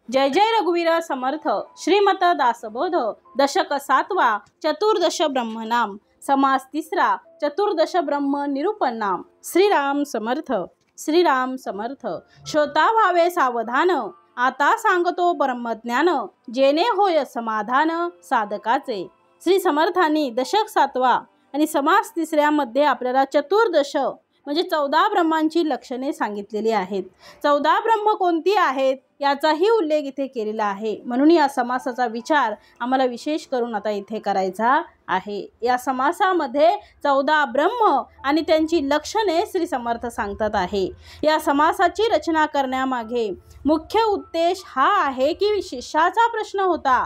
जय जय रघुवीर समर्थ श्रीमत दासबोध दशक 7वा चतुर्दश ब्रह्मनाम समास 3रा चतुर्दश ब्रह्म निरूपण नाम। श्रीराम समर्थ श्रीराम समर्थ। श्रोता व्हावे सावधान आता सांगतो ब्रह्मज्ञान जेणे होय समाधान साधकाचे। श्री समर्थांनी दशक 7वा आणि समास 3ऱ्यामध्ये आपल्याला चतुर्दश म्हणजे 14 ब्रह्मांची लक्षणे सांगितलेली आहेत। 14 ब्रह्म कोणती आहेत याचाही उल्लेख इथे केलेला आहे। म्हणून या समासाचा विचार आम्हाला विशेष करून आता इथे करायचा आहे। या समासामध्ये 14 ब्रह्म आणि त्यांची लक्षणे श्री समर्थ सांगतात आहे। या समासाची रचना करण्यामागे मुख्य उद्देश हा आहे की शिष्याचा प्रश्न होता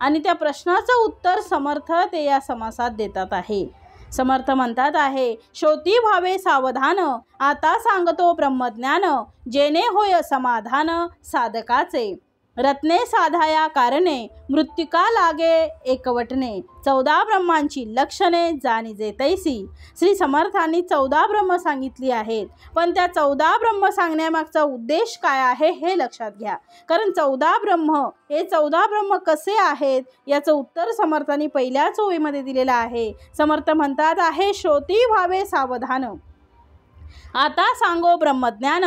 आणि त्या प्रश्नाचं उत्तर समर्थ ते या समासात देतात आहे। समर्थ म्हणतात आहे, श्रोती व्हावे सावधान आता सांगतो ब्रह्मज्ञान जेणे होय समाधान साधकाचे। रत्ने साधाया कारणे मृत्तिका लागे एकवटणे 14 ब्रह्मांची लक्षणे जाणीजे तैसी। श्री समर्थांनी 14 ब्रह्म सांगितली आहेत, पण त्या 14 ब्रह्म सांगण्यामागचा उद्देश काय आहे हे लक्षात घ्या। कारण 14 ब्रह्म हे 14 ब्रह्म कसे आहेत याचं उत्तर समर्थांनी पहिल्याच ओळीमध्ये दिलेलं आहे। समर्थ म्हणतात आहे, श्रोती व्हावे सावधान आता सांगो ब्रह्मज्ञान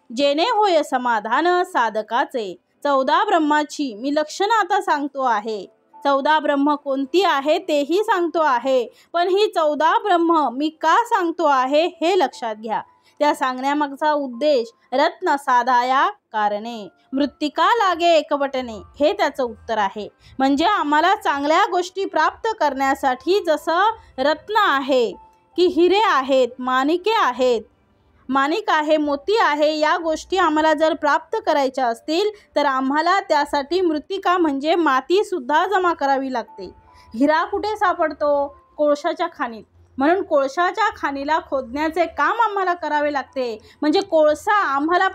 जेणे होय समाधान साधकाचे। 14 ब्रह्माची मी लक्षणं आता सांगतो आहे। 14 ब्रह्म कोणती आहे तेही सांगतो आहे, पण ही 14 ब्रह्म मी का सांगतो आहे हे लक्षात घ्या। त्या सांगण्यामागचा उद्देश रत्न साधाया कारणे मृत्तिका लागे एकवटणे हे त्याचं उत्तर आहे। म्हणजे आम्हाला चांगल्या गोष्टी प्राप्त करण्यासाठी जसं रत्न आहे की हिरे आहेत, माणिके आहेत, माणिक आहे, मोती आहे, या गोष्टी आम्हाला जर प्राप्त करायच्या असतील तर आम्हाला त्यासाठी मृत्तिका म्हणजे माती सुद्धा जमा करावी लागते। हिरा कुठे सापडतो? कोळशाच्या खाणीत। म्हणून कोळशाच्या खाणीला खोदण्याचे काम आम्हाला करावे लागते। म्हणजे कोळसा आम्हाला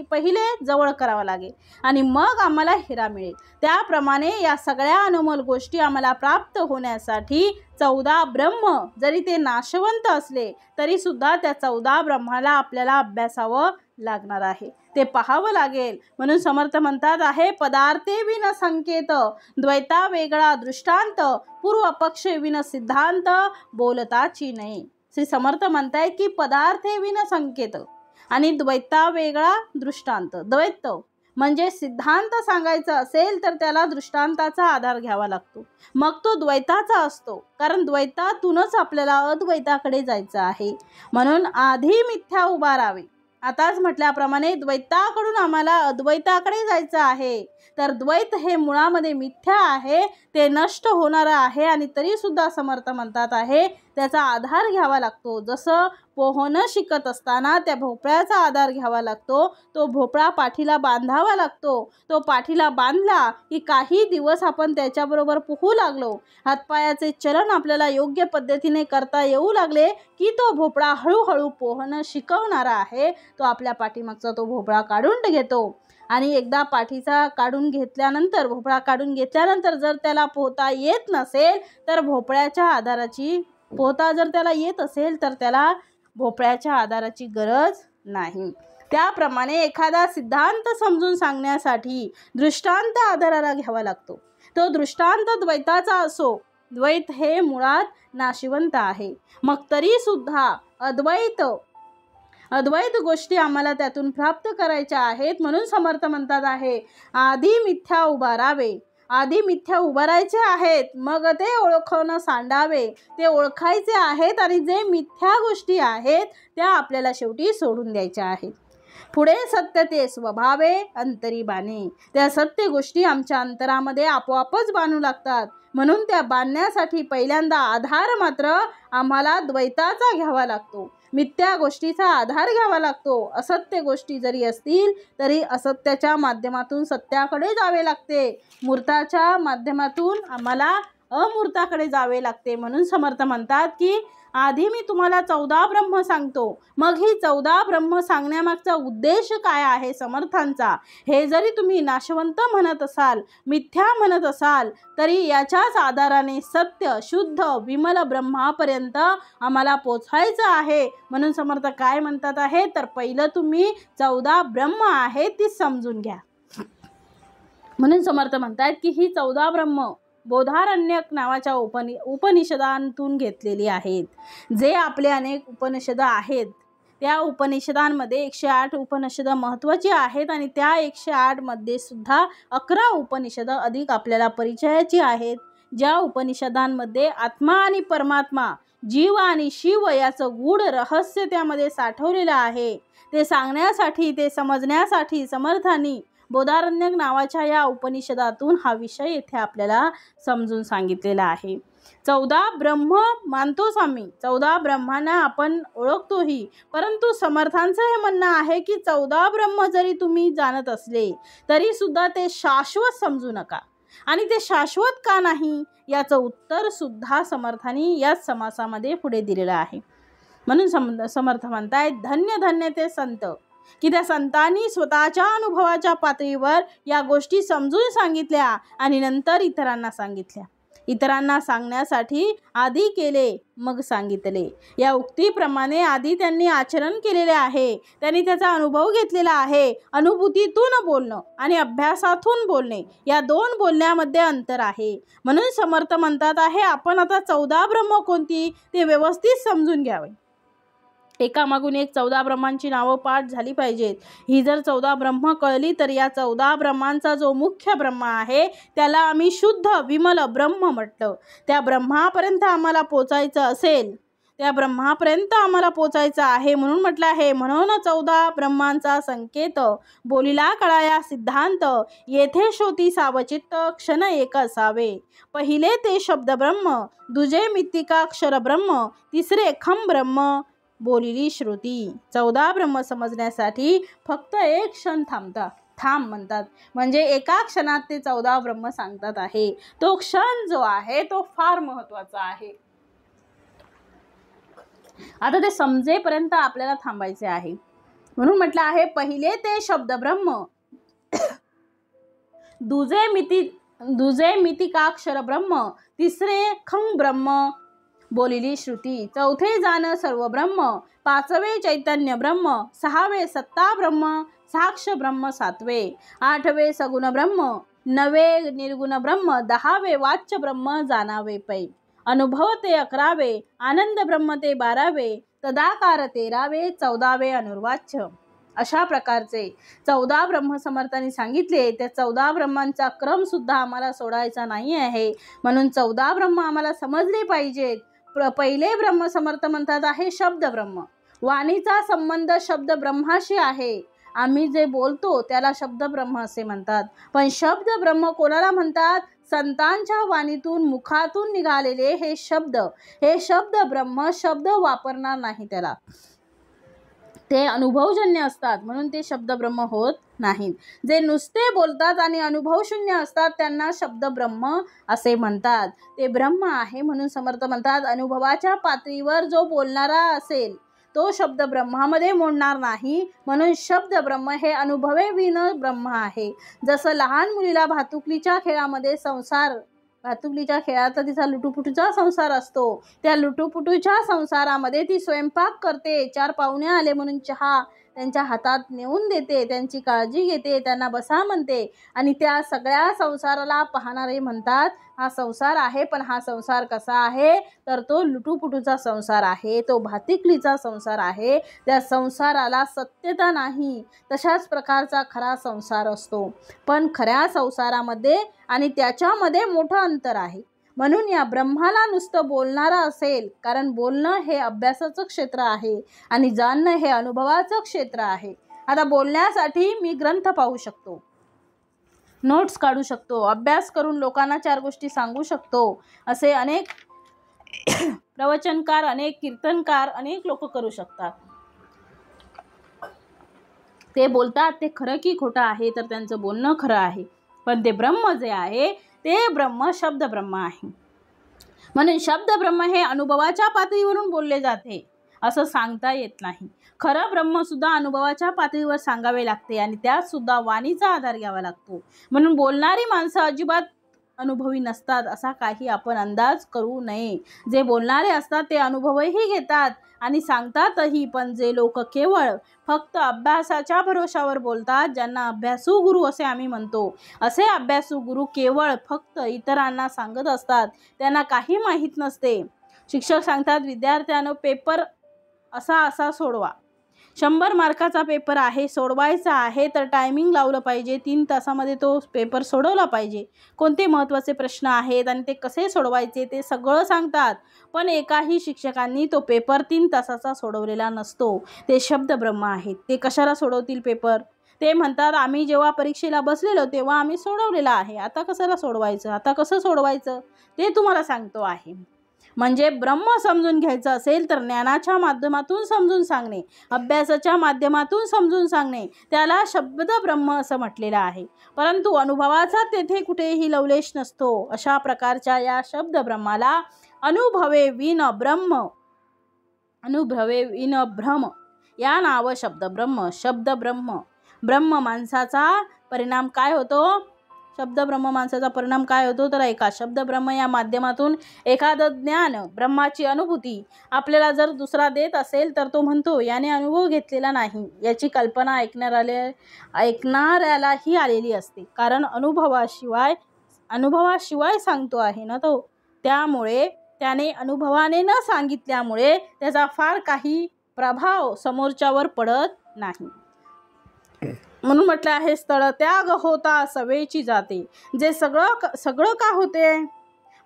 पहिले जवळ करावा लागेल आणि मग आम्हाला हिरा मिळेल। त्याप्रमाणे या सगळ्या अनमोल गोष्टी आम्हाला प्राप्त होण्यासाठी 14 ब्रह्म जरी ते नाशवंत असले तरी सुद्धा त्या 14 ब्रह्माला आपल्याला अभ्यासावं लागणार आहे, ते पाहावं लागेल। म्हणून समर्थ म्हणतात आहे, पदार्थे विन संकेत द्वैता वेगळा दृष्टांत पूर्व पक्ष विन सिद्धांत बोलताची नाही। श्री समर्थ म्हणतायत की पदार्थे विन संकेत आणि द्वैता वेगळा दृष्टांत। द्वैत म्हणजे सिद्धांत सांगायचा असेल तर त्याला दृष्टांताचा आधार घ्यावा लागतो, मग तो द्वैताचा असतो। कारण द्वैतातूनच आपल्याला अद्वैताकडे जायचं आहे। म्हणून आधी मिथ्या उभारावे। आताच म्हटल्याप्रमाणे द्वैताकडून आम्हाला अद्वैताकडे जायचं आहे, तर द्वैत हे मुळामध्ये मिथ्या आहे, ते नष्ट होणार आहे आणि तरी सुद्धा समर्थ म्हणतात आहे त्याचा आधार घ्यावा लागतो। जसं पोहणं शिकत असताना त्या भोपळ्याचा आधार घ्यावा लागतो, तो भोपळा पाठीला बांधावा लागतो। तो पाठीला बांधला की काही दिवस आपण त्याच्याबरोबर पोहू लागलो, हातपायाचे चलन आपल्याला योग्य पद्धतीने करता येऊ लागले की तो भोपळा हळूहळू पोहणं शिकवणारा आहे, तो आपल्या पाठीमागचा तो भोपळा काढून घेतो। आणि एकदा पाठीचा काढून घेतल्यानंतर भोपळा काढून घेतल्यानंतर जर त्याला पोहता येत नसेल तर पोहता जर त्याला येत असेल तर त्याला भोपळ्याच्या आधाराची गरज नाही। त्याप्रमाणे एखादा सिद्धांत समजून सांगण्यासाठी दृष्टांत आधाराला घ्यावा लागतो। तो दृष्टांत द्वैताचा असो, द्वैत हे मुळात नाशिवंत आहे, मग तरी सुद्धा अद्वैत गोष्टी आम्हाला त्यातून प्राप्त करायच्या आहेत। म्हणून समर्थ म्हणतात आहे, आधी मिथ्या उभारावे। आधी मिथ्या उभारायचे आहेत, मग ते ओळखणं सांडावे, ते ओळखायचे आहेत आणि जे मिथ्या गोष्टी आहेत त्या आपल्याला शेवटी सोडून द्यायच्या आहेत। पुढे सत्य ते स्वभावे अंतरी बाणे। त्या सत्य गोष्टी आमच्या अंतरामध्ये आपोआपच बांधू लागतात। म्हणून त्या बांधण्यासाठी पहिल्यांदा आधार मात्र आम्हाला द्वैताचा घ्यावा लागतो, मिथ्या गोष्टीचा आधार घ्यावा लागतो। असत्य गोष्टी जरी असतील तरी असत्याच्या माध्यमातून सत्याकडे जावे लागते, मूर्ताच्या माध्यमातून आम्हाला अमूर्ताकडे जावे लागते। म्हणून समर्थ म्हणतात की आधी मी तुम्हाला 14 ब्रह्म सांगतो, मग ही 14 ब्रह्म सांगण्यामागचा उद्देश काय आहे समर्थांचा हे जरी तुम्ही नाशवंत म्हणत असाल, मिथ्या म्हणत असाल तरी याच्याच आधाराने सत्य शुद्ध विमल ब्रह्मापर्यंत आम्हाला पोचायचं आहे। म्हणून समर्थ काय म्हणतात आहे तर पहिलं तुम्ही 14 ब्रह्म आहे ती समजून घ्या। म्हणून समर्थ म्हणतात की ही 14 ब्रह्म बोधारण्यक नावाच्या उपनिषदांतून घेतलेली आहेत. जे आपले अनेक उपनिषद आहेत त्या उपनिषदांमध्ये 108 उपनिषद महत्त्वाची आहेत आणि त्या 108 मध्ये सुद्धा 11 उपनिषद अधिक आपल्याला परिचयाची आहेत. ज्या उपनिषदांमध्ये आत्मा आणि परमात्मा, जीव आणि शिव याचं गूढ रहस्य त्यामध्ये साठवलेलं आहे. ते सांगण्यासाठी, ते समजण्यासाठी समर्थांनी बोधारण्यक नावाच्या या उपनिषदातून हा विषय येथे आपल्याला समजून सांगितलेला आहे. 14 ब्रह्म मानतोच आम्ही, 14 ब्रह्मांना आपण ओळखतोही, परंतु समर्थांचं हे म्हणणं आहे की 14 ब्रह्म जरी तुम्ही जाणत असले तरी सुद्धा ते शाश्वत समजू नका. आणि ते शाश्वत का नाही याचं उत्तर सुद्धा समर्थांनी याच समासामध्ये पुढे दिलेलं आहे. म्हणून समर्थ म्हणतायत, धन्य धन्य ते संत की त्या संतांनी स्वतःच्या अनुभवाच्या पातळीवर या गोष्टी समजून सांगितल्या आणि नंतर इतरांना सांगितल्या. इतरांना सांगण्यासाठी आधी केले मग सांगितले. या उक्तीप्रमाणे आधी त्यांनी आचरण केलेले आहे. त्यांनी त्याचा अनुभव घेतलेला आहे. अनुभूतीतून बोलणं आणि अभ्यासातून बोलणे या दोन बोलण्यामध्ये अंतर आहे. म्हणून समर्थ म्हणतात आहे आपण आता 14 ब्रह्म कोणती ते व्यवस्थित समजून घ्यावे. एकामागून एक 14 ब्रह्मांची नावं पाठ झाली पाहिजेत. ही जर 14 ब्रह्म कळली तर या 14 ब्रह्मांचा जो मुख्य ब्रह्म आहे त्याला आम्ही शुद्ध विमल ब्रह्म म्हटलं. त्या ब्रह्मापर्यंत आम्हाला पोचायचं असेल, त्या ब्रह्मापर्यंत आम्हाला पोचायचं आहे म्हणून म्हटलं आहे. म्हणून 14 ब्रह्मांचा संकेत बोलिला कळाया सिद्धांत, येथे शोती सावचित्त क्षण एक असावे. पहिले ते शब्द ब्रह्म, दुजे मित्तिकाक्षर ब्रह्म, तिसरे खम ब्रह्म बोलिली श्रुती. 14 ब्रह्म समजण्यासाठी फक्त एक क्षण थांब म्हणतात, म्हणजे एका क्षणात ते 14 ब्रह्म सांगतात आहे. तो क्षण जो आहे तो फार महत्वाचा आहे. आता ते समजेपर्यंत आपल्याला थांबायचे आहे. म्हणून म्हटलं आहे पहिले ते शब्द ब्रह्म, दुजे मितिकाक्षर ब्रह्म, तिसरे खं ब्रह्म बोलिली श्रुती. चौथे जाण सर्व ब्रह्म, पाचवे चैतन्य ब्रह्म, सहावे सत्ता ब्रह्म, साक्ष ब्रह्म सातवे, आठवे सगुण ब्रह्म, नवे निर्गुण ब्रह्म, 10वे वाच्य ब्रह्म जाणावे पै. अनुभव ते 11वे, आनंद ब्रह्म ते 12वे, तदाकार 13वे, 14वे अनुर्वाच्य. अशा प्रकारचे 14 ब्रह्म समर्थांनी सांगितले. त्या 14 ब्रह्मांचा क्रम सुद्धा आम्हाला सोडायचा नाही आहे. म्हणून 14 ब्रह्म आम्हाला समजले पाहिजेत. पहिले ब्रह्म समर्थ म्हणतात आहे शब्द ब्रह्म. वाणीचा संबंध शब्द ब्रह्माशी आहे. आम्ही जे बोलतो त्याला शब्द ब्रह्म असे म्हणतात. पण शब्द ब्रह्म कोणाला म्हणतात? संतांच्या वाणीतून मुखातून निघालेले हे शब्द ब्रह्म. शब्द वापरणार नाही त्याला, ते अनुभवजन्य असतात म्हणून ते शब्द ब्रह्म होत नाहीत. जे नुसते बोलतात आणि अनुभव शून्य असतात त्यांना शब्द ब्रह्म असे म्हणतात. ते ब्रह्म आहे. म्हणून समर्थ म्हणतात अनुभवाच्या पातळीवर जो बोलणारा असेल तो शब्द ब्रह्मामध्ये मोडणार नाही. म्हणून शब्द ब्रह्म हे अनुभवेविन ब्रह्म आहे. जसं लहान मुलीला भातुकलीच्या खेळात तिचा लुटूपुटूचा संसार असतो. त्या लुटूपुटूच्या संसारामध्ये ती स्वयंपाक करते. 4 पाहुणे आले म्हणून चहा त्यांच्या हातात नेऊन देते, त्यांची काळजी घेते, त्यांना बसा म्हणते आणि त्या सगळ्या संसाराला पाहणारे म्हणतात हा संसार आहे. पण हा संसार कसा आहे तर तो लुटूपुटूचा संसार आहे, तो भातिकलीचा संसार आहे. त्या संसाराला सत्यता नाही. तशाच प्रकारचा खरा संसार असतो. पण खऱ्या संसारामध्ये आणि त्याच्यामध्ये मोठं अंतर आहे. म्हणून या ब्रह्माला नुसतं बोलणारा असेल, कारण बोलणं हे अभ्यासाचं क्षेत्र आहे आणि जाणणं हे अनुभवाचं क्षेत्र आहे. आता बोलण्यासाठी मी ग्रंथ पाहू शकतो, नोट्स काढू शकतो, अभ्यास करून लोकांना 4 गोष्टी सांगू शकतो. असे अनेक प्रवचनकार, अनेक कीर्तनकार, अनेक लोक करू शकतात. ते बोलतात ते खरं की खोटं आहे तर त्यांचं बोलणं खरं आहे. पण ते ब्रह्म जे आहे ते ब्रह्म शब्द ब्रह्म आहे. म्हणून शब्द ब्रह्म हे अनुभवाच्या पातळीवरून बोलले जाते असं सांगता येत नाही. खरं ब्रह्म सुद्धा अनुभवाच्या पातळीवर सांगावे लागते आणि त्यात सुद्धा वाणीचा आधार घ्यावा लागतो. म्हणून बोलणारी माणसं अजिबात अनुभवी नसतात असा काही आपण अंदाज करू नये. जे बोलणारे असतात ते अनुभवही घेतात आणि सांगतातही, पण जे लोक केवळ फक्त अभ्यासाच्या भरोशावर बोलतात, ज्यांना अभ्यासू गुरु असे आम्ही म्हणतो, असे अभ्यासू गुरु केवळ फक्त इतरांना सांगत असतात, त्यांना काही माहीत नसते. शिक्षक सांगतात, विद्यार्थ्यांनो पेपर असा सोडवा. 100 मार्काचा पेपर आहे, सोडवायचा आहे तर टायमिंग लावलं पाहिजे. 3 तासामध्ये तो पेपर सोडवला पाहिजे. कोणते महत्त्वाचे प्रश्न आहेत आणि ते कसे सोडवायचे ते सगळं सांगतात. पण एकाही शिक्षकांनी तो पेपर 3 तासाचा सोडवलेला नसतो. ते शब्दब्रह्म आहेत. ते कशाला सोडवतील पेपर? ते म्हणतात, आम्ही जेव्हा परीक्षेला बसलेलो तेव्हा आम्ही सोडवलेला आहे, आता कशाला सोडवायचं, आता कसं सोडवायचं ते तुम्हाला सांगतो आहे. म्हणजे ब्रह्म समजून घ्यायचं असेल तर ज्ञानाच्या माध्यमातून समजून सांगणे, अभ्यासाच्या माध्यमातून समजून सांगणे, त्याला शब्द ब्रह्म असं म्हटलेलं आहे. परंतु अनुभवाचा तेथे कुठेही लवलेश नसतो. अशा प्रकारच्या या शब्द ब्रह्माला अनुभवे विन भ्रम या नाव शब्द ब्रह्म. ब्रह्म माणसाचा परिणाम काय होतो? शब्द ब्रह्म माणसाचा परिणाम काय होतो तर ऐका. शब्द ब्रह्म या माध्यमातून एखादं ज्ञान, ब्रह्माची अनुभूती आपल्याला जर दुसरा देत असेल तर तो म्हणतो याने अनुभव घेतलेला नाही, याची कल्पना ऐकणाऱ्यालाही आलेली असते, कारण अनुभवाशिवाय सांगतो आहे ना तो. त्यामुळे त्याने अनुभवाने न सांगितल्यामुळे त्याचा फार काही प्रभाव समोरच्यावर पडत नाही. म्हणून म्हटलं आहे, स्थळ त्याग होता सवेची जाते. जे सगळं का होते?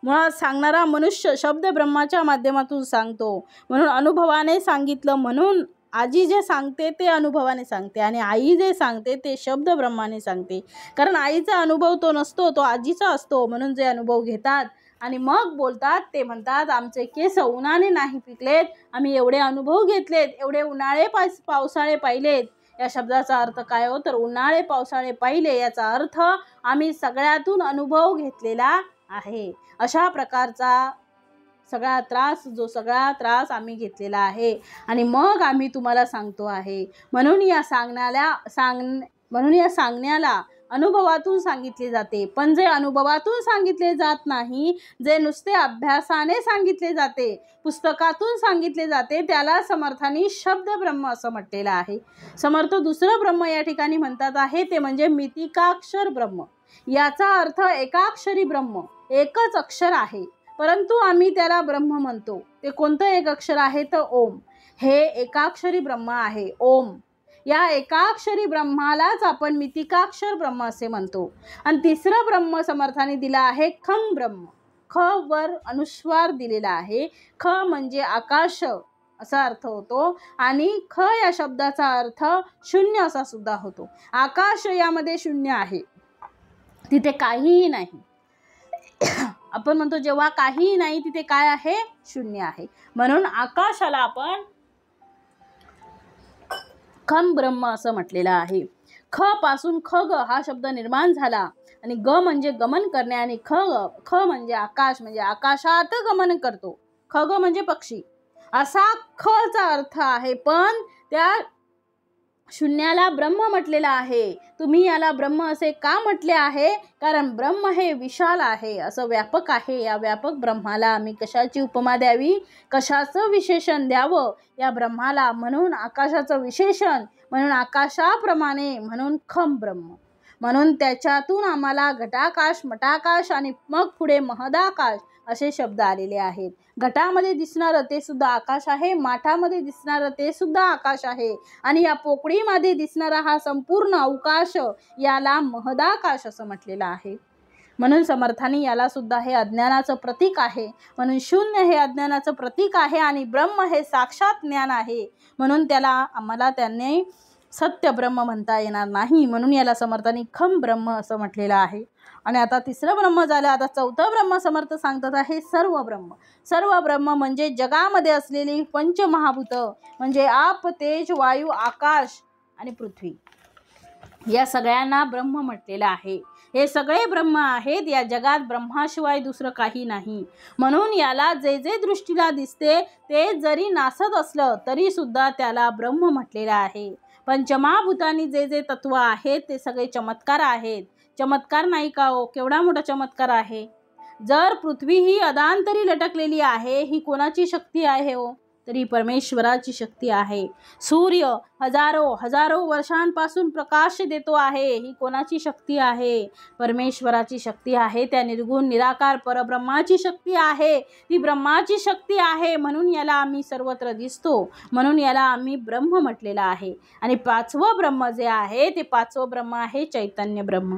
मुळात सांगणारा मनुष्य शब्द ब्रह्माच्या माध्यमातून सांगतो. म्हणून अनुभवाने सांगितलं, म्हणून आजी जे सांगते ते अनुभवाने सांगते आणि आई जे सांगते ते शब्द ब्रह्माने सांगते. कारण आईचा अनुभव तो नसतो, तो आजीचा असतो. म्हणून जे अनुभव घेतात आणि मग बोलतात ते म्हणतात, आमचे केस उन्हाने नाही पिकलेत, आम्ही एवढे अनुभव घेतलेत, एवढे उन्हाळे पावसाळे पाहिलेत. या शब्दाचा अर्थ काय हो तर उन्हाळे पावसाळे पाहिले याचा अर्थ आम्ही सगळ्यातून अनुभव घेतलेला आहे. अशा प्रकारचा सगळा त्रास आम्ही घेतलेला आहे आणि मग आम्ही तुम्हाला सांगतो आहे. म्हणून या सांगण्याला अनुभवातून सांगितले जाते. पण जे अनुभवातून सांगितले जात नाही, जे नुसते अभ्यासाने सांगितले जाते, पुस्तकातून सांगितले जाते, त्याला समर्थांनी शब्द ब्रह्म असं म्हटलेलं आहे. समर्थ दुसरं ब्रह्म या ठिकाणी म्हणतात आहे ते म्हणजे मितिकाक्षर ब्रह्म. याचा अर्थ एकाक्षरी ब्रह्म, एकच अक्षर आहे, परंतु आम्ही त्याला ब्रह्म म्हणतो. ते कोणतं एक अक्षर आहे तर ओम. हे एकाक्षरी ब्रह्म आहे, ओम. या एकाक्षरी ब्रह्मालाच आपण मितिकाक्षर ब्रह्म असे म्हणतो. आणि तिसरं ब्रह्म समर्थाने दिला आहे खं ब्रह्म. ख वर अनुस्वार दिलेला आहे. ख म्हणजे आकाश असा अर्थ होतो आणि ख या शब्दाचा अर्थ शून्य असा सुद्धा होतो. आकाश यामध्ये शून्य आहे, तिथे काहीही नाही. आपण म्हणतो जेव्हा काहीही नाही तिथे काय आहे? शून्य आहे. म्हणून आकाशाला आपण खं ब्रह्म असं म्हटलेलं आहे. ख पासून खग हा शब्द निर्माण झाला आणि ग म्हणजे गमन करणे आणि ख म्हणजे आकाश, म्हणजे आकाशात गमन करतो. खग म्हणजे पक्षी असा ख चा अर्थ आहे. पण त्या शून्याला ब्रह्म म्हटलेला आहे. तुम्ही याला ब्रह्म असे का म्हटले आहे? कारण ब्रह्म हे विशाल आहे, असं व्यापक आहे. या व्यापक ब्रह्माला आम्ही कशाची उपमा द्यावी, कशाचं विशेषण द्यावं या ब्रह्माला? म्हणून आकाशाचं विशेषण, म्हणून आकाशाप्रमाणे, म्हणून खं ब्रह्म. म्हणून त्याच्यातून आम्हाला घटाकाश, मटाकाश आणि मग पुढे महदाकाश असे शब्द आलेले आहेत. घटामध्ये दिसणारं ते सुद्धा आकाश आहे, माठामध्ये दिसणारं ते सुद्धा आकाश आहे आणि या पोकळीमध्ये दिसणारा हा संपूर्ण अवकाश याला महदाकाश असं म्हटलेलं आहे. म्हणून समर्थांनी याला सुद्धा हे अज्ञानाचं प्रतीक आहे. म्हणून शून्य हे अज्ञानाचं प्रतीक आहे आणि ब्रह्म हे साक्षात ज्ञान आहे. म्हणून आम्हाला त्यांनी सत्य ब्रह्म म्हणता येणार नाही. म्हणून याला समर्थांनी खं ब्रह्म असं म्हटलेलं आहे. आणि आता तिसरं ब्रह्म झालं. आता चौथं ब्रह्म समर्थ सांगतात आहे सर्व ब्रह्म. सर्व ब्रह्म म्हणजे जगामध्ये असलेली पंचमहाभूत म्हणजे आप, तेज, वायू, आकाश आणि पृथ्वी, या सगळ्यांना ब्रह्म म्हटलेलं आहे. हे सगळे ब्रह्म आहेत. या जगात ब्रह्माशिवाय दुसरं काही नाही. म्हणून याला जे जे दृष्टीला दिसते ते जरी नासत असलं तरी सुद्धा त्याला ब्रह्म म्हटलेलं आहे. पंचमहाभूतांनी जे जे तत्व आहेत ते सगळे चमत्कार आहेत. चमत्कार नाही का हो? केवढा मोठा चमत्कार आहे. जर पृथ्वी ही अदांतरी लटकलेली आहे, ही कोणाची शक्ती आहे हो? तरी परमेश्वराची शक्ती आहे. सूर्य हजारो वर्षांपासून प्रकाश देतो आहे, ही कोणाची शक्ती आहे? परमेश्वराची शक्ती आहे. त्या निर्गुण निराकार परब्रह्माची शक्ती आहे, ती ब्रह्माची शक्ती आहे. म्हणून याला आम्ही सर्वत्र दिसतो, म्हणून याला आम्ही ब्रह्म म्हटलेलं आहे. आणि पाचवं ब्रह्म जे आहे ते पाचवं ब्रह्म आहे चैतन्य ब्रह्म.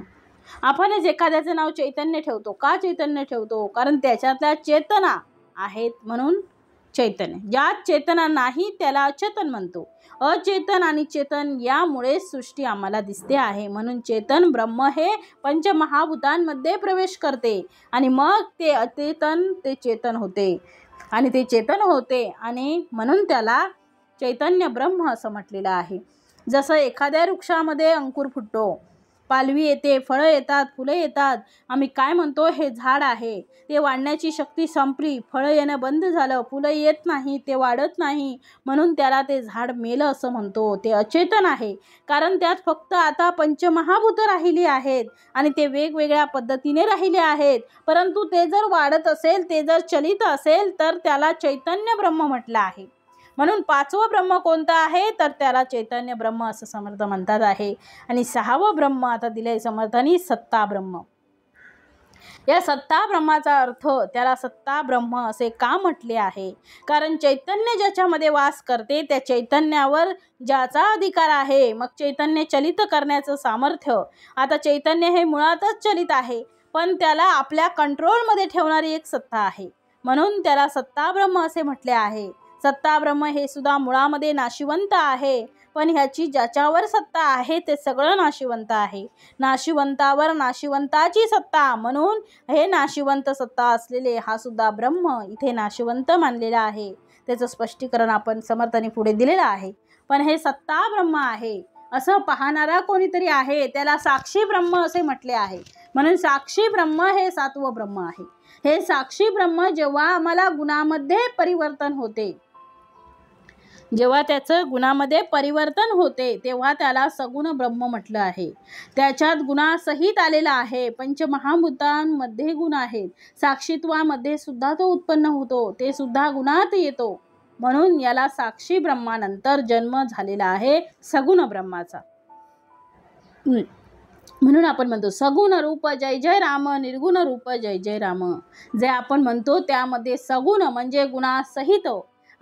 आपणच एखाद्याचं नाव चैतन्य ठेवतो. का चैतन्य ठेवतो? कारण त्याच्यातल्या चेतना आहेत म्हणून चैतन्य. ज्यात चेतना नाही त्याला अचेतन म्हणतो. अचेतन आणि चेतन यामुळे सृष्टी आम्हाला दिसते आहे. म्हणून चेतन ब्रह्म हे पंचमहाभूतांमध्ये प्रवेश करते आणि मग ते अचेतन ते चेतन होते आणि ते चेतन होते आणि म्हणून त्याला चैतन्य ब्रह्म असं म्हटलेलं आहे. जसं एखाद्या वृक्षामध्ये अंकुर फुटतो, पालवी येते, फळं येतात, फुलं येतात. आम्ही काय म्हणतो? हे झाड आहे. ते वाढण्याची शक्ती संपली, फळं येणं बंद झालं, फुलं येत नाही, ते वाढत नाही, म्हणून त्याला ते झाड मेलं असं म्हणतो. ते अचेतन आहे, कारण त्यात फक्त आता पंचमहाभूतं राहिली आहेत आणि ते वेगवेगळ्या पद्धतीने राहिले आहेत. परंतु ते जर वाढत असेल, ते जर चलित असेल, तर त्याला चैतन्य ब्रह्म म्हटलं आहे. म्हणून पाचवं ब्रह्म कोणतं आहे? तर त्याला चैतन्य ब्रह्म असं समर्थ म्हणतात आहे. आणि सहावं ब्रह्म आता दिलंय समर्थांनी सत्ता ब्रह्म. या सत्ता ब्रह्माचा अर्थ त्याला सत्ता ब्रह्म असे का म्हटले आहे? कारण चैतन्य ज्याच्यामध्ये वास करते त्या चैतन्यावर ज्याचा अधिकार आहे, मग चैतन्य चलित करण्याचं सामर्थ्य. आता चैतन्य हे मुळातच चलित आहे, पण त्याला आपल्या कंट्रोलमध्ये ठेवणारी एक सत्ता आहे, म्हणून त्याला सत्ता ब्रह्म असे म्हटले आहे. सत्ता ब्रह्म हे सुद्धा मुळामध्ये नाशिवंत आहे, पण ह्याची ज्याच्यावर सत्ता आहे ते सगळं नाशिवंत आहे. नाशिवंतावर नाशिवंताची सत्ता, म्हणून हे नाशिवंत सत्ता असलेले हा सुद्धा ब्रह्म इथे नाशिवंत मानलेला आहे. त्याचं स्पष्टीकरण आपण समर्थांनी पुढे दिलेलं आहे. पण हे सत्ता ब्रह्म आहे असं पाहणारा कोणीतरी आहे, त्याला साक्षी ब्रह्म असे म्हटले आहे. म्हणून साक्षी ब्रह्म हे सातवं ब्रह्म आहे. हे साक्षी ब्रह्म जेव्हा आम्हाला गुणामध्ये परिवर्तन होते, जेव्हा त्याचं गुणामध्ये परिवर्तन होते, तेव्हा त्याला सगुण ब्रह्म म्हटलं आहे. त्याच्यात गुणासहित आलेला आहे. पंचमहाभूतांमध्ये गुण आहेत, साक्षीत्वामध्ये सुद्धा तो उत्पन्न होतो, ते सुद्धा गुणात येतो. म्हणून याला साक्षी ब्रह्मानंतर जन्म झालेला आहे सगुण ब्रह्माचा. म्हणून आपण म्हणतो सगुण रूप जय जय राम, निर्गुण रूप जय जय राम. जे आपण म्हणतो त्यामध्ये सगुण म्हणजे गुणासहित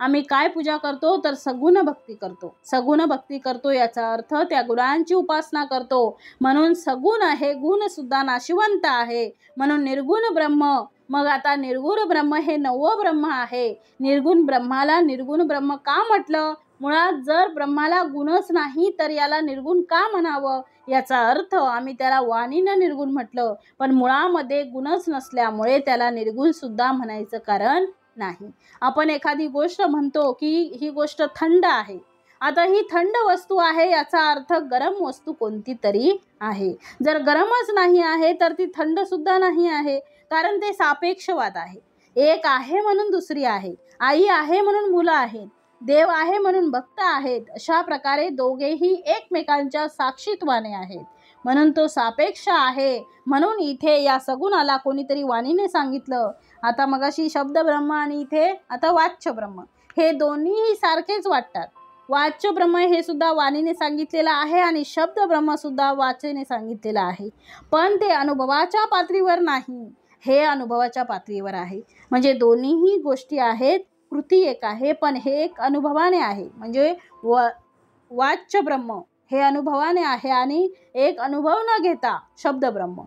आम्ही काय पूजा करतो? तर सगुण भक्ती करतो. सगुण भक्ती करतो याचा अर्थ त्या गुणांची उपासना करतो. म्हणून सगुण आहे, गुण सुद्धा नाशिवंत आहे, म्हणून निर्गुण ब्रह्म. मग आता निर्गुण ब्रह्म हे नववं ब्रह्म आहे. निर्गुण ब्रह्माला निर्गुण ब्रह्म का म्हटलं? मुळात जर ब्रह्माला गुणच नाही तर याला निर्गुण का म्हणावं? याचा अर्थ आम्ही त्याला वाणीनं निर्गुण म्हटलं, पण मुळामध्ये गुणच नसल्यामुळे त्याला निर्गुण सुद्धा म्हणायचं कारण नाही. आपण एखादी गोष्ट म्हणतो की ही गोष्ट थंड आहे. आता ही थंड वस्तू आहे याचा अर्थ गरम वस्तू कोणती तरी आहे. जर गरमच नाही आहे तर ती थंड सुद्धा नाही आहे, कारण ते सापेक्षवाद आहे. एक आहे म्हणून दुसरी आहे, आई आहे म्हणून मुलं आहेत, देव आहे म्हणून भक्त आहेत. अशा प्रकारे दोघेही एकमेकांच्या साक्षीत्वाने आहेत, म्हणून तो सापेक्ष आहे. म्हणून इथे या सगुणाला कोणीतरी वाणीने सांगितलं. आता मगाशी शब्द ब्रह्म आणि इथे आता वाच्य ब्रह्म, हे दोन्हीही सारखेच वाटतात. वाच्य ब्रह्म हे सुद्धा वाणीने सांगितलेलं आहे आणि शब्द ब्रह्म सुद्धा वाचेने सांगितलेलं आहे, पण ते अनुभवाच्या पातळीवर नाही, हे अनुभवाच्या पातळीवर आहे. म्हणजे दोन्हीही गोष्टी आहेत, कृती एक आहे, पण हे एक अनुभवाने आहे. म्हणजे वाच्य ब्रह्म हे अनुभवाने आहे आणि एक अनुभव न घेता शब्द ब्रह्म.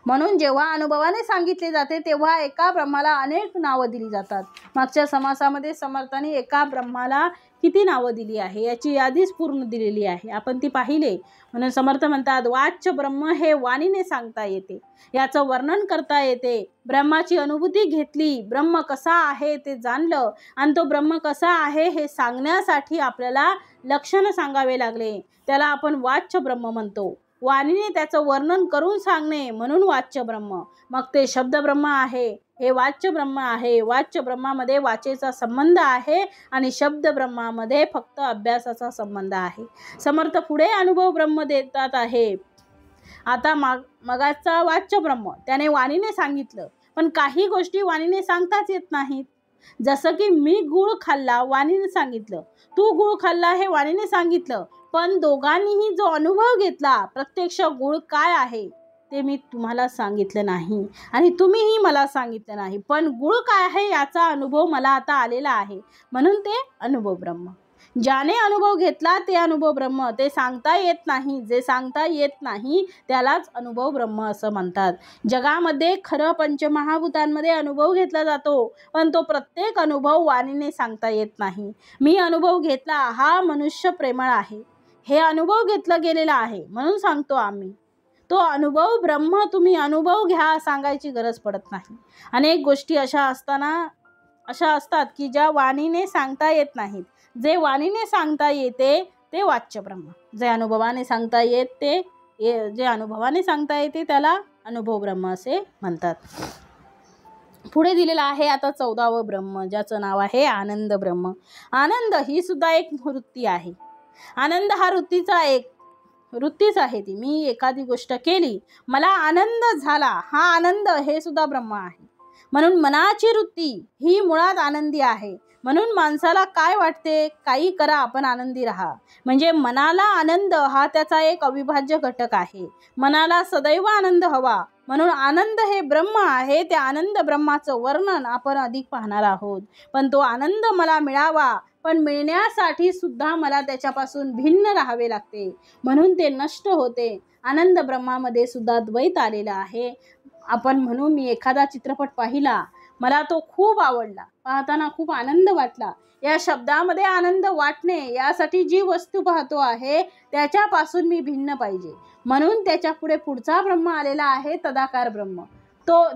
म्हणून जेव्हा अनुभवाने सांगितले जाते तेव्हा एका ब्रह्माला अनेक नावं दिली जातात. मागच्या समासामध्ये समर्थांनी एका ब्रह्माला किती नावं दिली आहे याची यादीच पूर्ण दिलेली आहे, आपण ती पाहिले. म्हणून समर्थ म्हणतात वाच्य ब्रह्म हे वाणीने सांगता येते, याचं वर्णन करता येते. ब्रह्माची अनुभूती घेतली, ब्रह्म कसा आहे ते जाणलं आणि तो ब्रह्म कसा आहे हे सांगण्यासाठी आपल्याला लक्षण सांगावे लागले, त्याला आपण वाच्य ब्रह्म म्हणतो. वाणीने त्याचं वर्णन करून सांगणे म्हणून वाच्य ब्रह्म. मग ते शब्द ब्रह्म आहे, हे वाच्य ब्रह्म आहे. वाच्य ब्रह्मामध्ये वाचेचा संबंध आहे आणि शब्द ब्रह्मामध्ये फक्त अभ्यासाचा संबंध आहे. समर्थ पुढे अनुभव ब्रह्म देतात आहे. आता मगाचा वाच्य ब्रह्म त्याने वाणीने सांगितलं, पण काही गोष्टी वाणीने सांगताच येत नाहीत. जसं की मी गूळ खाल्ला वाणीने सांगितलं, तू गूळ खाल्ला हे वाणीने सांगितलं, पण दोघांनीही जो अनुभव घेतला प्रत्यक्ष गूळ काय आहे ते मी तुम्हाला सांगितलं नाही आणि तुम्हीही मला सांगितलं नाही, पण गूळ काय आहे याचा अनुभव मला आता आलेला आहे, म्हणून ते अनुभव ब्रह्म. ज्याने अनुभव घेतला ते अनुभव ब्रह्म. ते सांगता येत नाही, जे सांगता येत नाही त्यालाच अनुभव ब्रह्म असं म्हणतात. जगामध्ये खरं पंचमहाभूतांमध्ये अनुभव घेतला जातो, पण तो प्रत्येक अनुभव वाणीने सांगता येत नाही. मी अनुभव घेतला, हा मनुष्य प्रेमळ आहे, हे अनुभव घेतलं गेलेला आहे म्हणून सांगतो आम्ही. तो अनुभव ब्रह्म तुम्ही अनुभव घ्या सांगायची गरज पडत नाही. अनेक गोष्टी अशा असतात की ज्या वाणीने सांगता येत नाहीत. जे वाणीने सांगता येते ते वाच्य ब्रह्म, जे अनुभवाने सांगता येते त्याला अनुभव ब्रह्म असे म्हणतात. पुढे दिलेला आहे आता 14वं ब्रह्म, ज्याचं नाव आहे आनंद ब्रह्म. आनंद ही सुद्धा एक वृत्ती आहे. आनंद हा वृत्तीच आहे. ती मी एखादी गोष्ट केली, मला आनंद झाला, हा आनंद हे सुद्धा ब्रह्म आहे. म्हणून मनाची वृत्ती ही मुळात आनंदी आहे. म्हणून माणसाला काय वाटते, काही करा आपण आनंदी राहा, म्हणजे मनाला आनंद हा त्याचा एक अविभाज्य घटक आहे. मनाला सदैव आनंद हवा, म्हणून आनंद हे ब्रह्म आहे. त्या आनंद ब्रह्माचं वर्णन आपण अधिक पाहणार आहोत. पण तो आनंद मला मिळावा, पण मिळण्यासाठी सुद्धा मला त्याच्यापासून भिन्न राहावे लागते, म्हणून ते नष्ट होते. आनंद ब्रह्मामध्ये सुद्धा द्वैत आलेला आहे. आपण म्हणू मी एखादा चित्रपट पाहिला, मला तो खूप आवडला, पाहताना खूप आनंद वाटला. या शब्दामध्ये आनंद वाटणे यासाठी जी वस्तू पाहतो आहे त्याच्यापासून मी भिन्न पाहिजे, म्हणून त्याच्या पुढचा ब्रह्म आलेला आहे तदाकार ब्रह्म,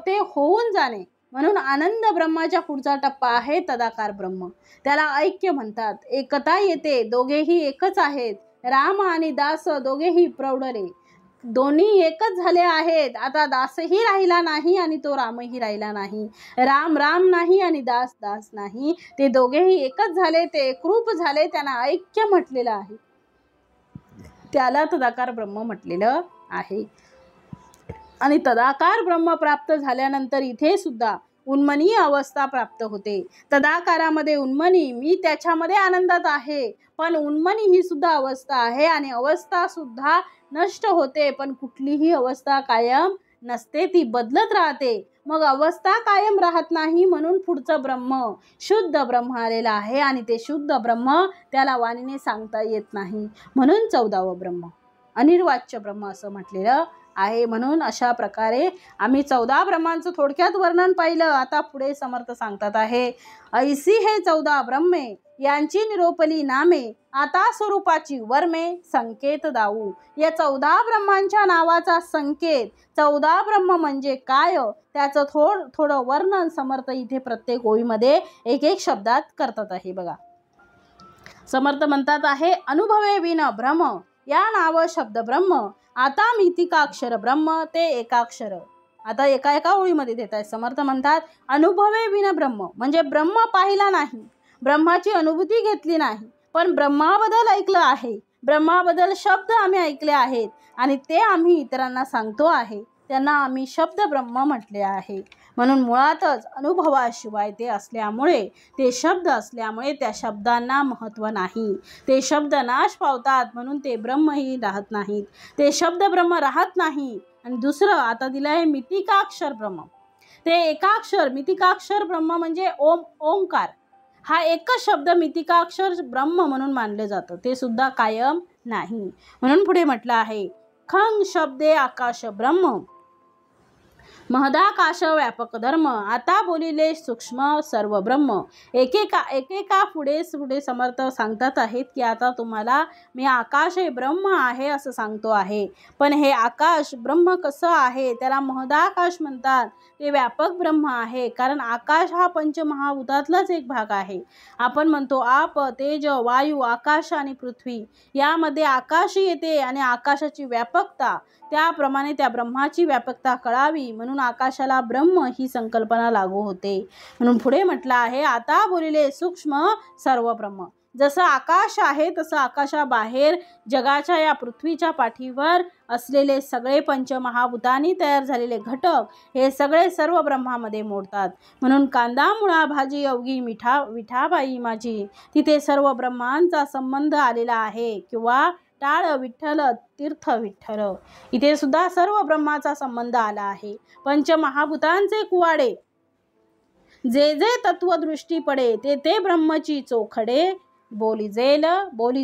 ते होऊन जाणे. म्हणून आनंद ब्रह्माच्या पुढचा टप्पा आहे तदाकार ब्रह्म. त्याला ऐक्य म्हणतात. एकता येते, दोघेही एकच आहेत. राम आणि दास दोघेही प्रौढले, दोन्ही एकच झाले आहेत. आता दासही राहिला नाही आणि तो रामही राहिला नाही. राम राम नाही आणि दास दास नाही. ते दोघेही एकच झाले, ते एकरूप झाले. त्यांना ऐक्य म्हटलेलं आहे. त्याला तदाकार ब्रह्म म्हटलेलं आहे. आणि तदाकार ब्रह्म प्राप्त झाल्यानंतर इथे सुद्धा उन्मनी अवस्था प्राप्त होते. तदाकारामध्ये उन्मनी, मी त्याच्यामध्ये आनंदात आहे, पण उन्मनी ही सुद्धा अवस्था आहे आणि अवस्था सुद्धा नष्ट होते, पण कुठलीही अवस्था कायम नसते, ती बदलत राहते. मग अवस्था कायम राहत नाही, म्हणून पुढचं ब्रह्म शुद्ध ब्रह्म आलेला आहे आणि ते शुद्ध ब्रह्म त्याला वाणीने सांगता येत नाही, म्हणून 14वं ब्रह्म अनिर्वाच्य ब्रह्म असं म्हटलेलं आहे. म्हणून अशा प्रकारे आम्ही 14 ब्रह्मांचं थोडक्यात वर्णन पाहिलं. आता पुढे समर्थ सांगतात आहे, ऐसी हे 14 ब्रह्मे यांची निरोपली नामे, आता स्वरूपाची वर्मे संकेत दाऊ. या 14 ब्रह्मांच्या नावाचा संकेत, 14 ब्रह्म म्हणजे काय त्याचं थोडं वर्णन समर्थ इथे प्रत्येक ओळीमध्ये एक एक शब्दात करतात आहे. बघा, समर्थ म्हणतात आहे, अनुभवे विन ब्रह्म या नाव शब्द ब्रह्म, आता मितिकाक्षर ब्रह्म ते एकाक्षर. आता एका ओळीमध्ये देत आहे. समर्थ म्हणतात, अनुभवे विन ब्रह्म म्हणजे ब्रह्म पाहिला नाही, ब्रह्माची अनुभूती घेतली नाही, पण ब्रह्माबद्दल ऐकलं आहे. ब्रह्माबद्दल शब्द आम्ही ऐकले आहेत आणि ते आम्ही इतरांना सांगतो आहे, त्यांना आम्ही शब्द ब्रह्म म्हटले आहे. म्हणून मुळातच अनुभवाशिवाय ते असल्यामुळे, ते शब्द असल्यामुळे त्या शब्दांना महत्त्व नाही. ते शब्द नाश पावतात, म्हणून ते ब्रह्मही राहत नाहीत. ते शब्द ब्रह्म राहत नाही. आणि दुसरं आता दिलं आहे मितिकाक्षर ब्रह्म. ते एकाक्षर मितिकाक्षर ब्रह्म म्हणजे ओंकार, हा एकच शब्द मितिकाक्षर ब्रह्म म्हणून मानलं जातं, ते सुद्धा कायम नाही. म्हणून पुढे म्हटलं आहे, खंग शब्दे आकाश ब्रह्म, महदाकाश व्यापक धर्म, आता बोलिले सूक्ष्म सर्व ब्रह्म. एकेका पुढे समर्थ सांगतात आहेत की आता तुम्हाला मी आकाश हे ब्रह्म आहे असं सांगतो आहे, पण हे आकाश ब्रह्म कसं आहे, त्याला महदाकाश म्हणतात. ते व्यापक ब्रह्म आहे, कारण आकाश हा पंचमहाभूतातलाच एक भाग आहे. आपण म्हणतो आप, तेज, वायू, आकाश आणि पृथ्वी, यामध्ये आकाश येते आणि आकाशाची व्यापकता, त्याप्रमाणे त्या ब्रह्माची व्यापकता कळावी म्हणून आकाशाला ब्रह्म ही संकल्पना लागू होते. म्हणून पुढे म्हटलं आहे, आता बोलिले सूक्ष्म सर्व ब्रह्म. जसं आकाश आहे तसं आकाशाबाहेर जगाच्या या पृथ्वीच्या पाठीवर असलेले सगळे पंचमहाभूतांनी तयार झालेले घटक हे सगळे सर्व ब्रह्मामध्ये मोडतात. म्हणून कांदा मुळा भाजी अवघी विठाबाई माझी, तिथे सर्व ब्रह्मांचा संबंध आलेला आहे. किंवा टाळ विठ्ठल तीर्थ विठ्ठल, इथे सुद्धा सर्व ब्रह्माचा संबंध आला आहे. पंचमहाभूतांचे कुवाडे जे जे तत्वदृष्टी पडे, ते ते ब्रह्मची चोखडे बोली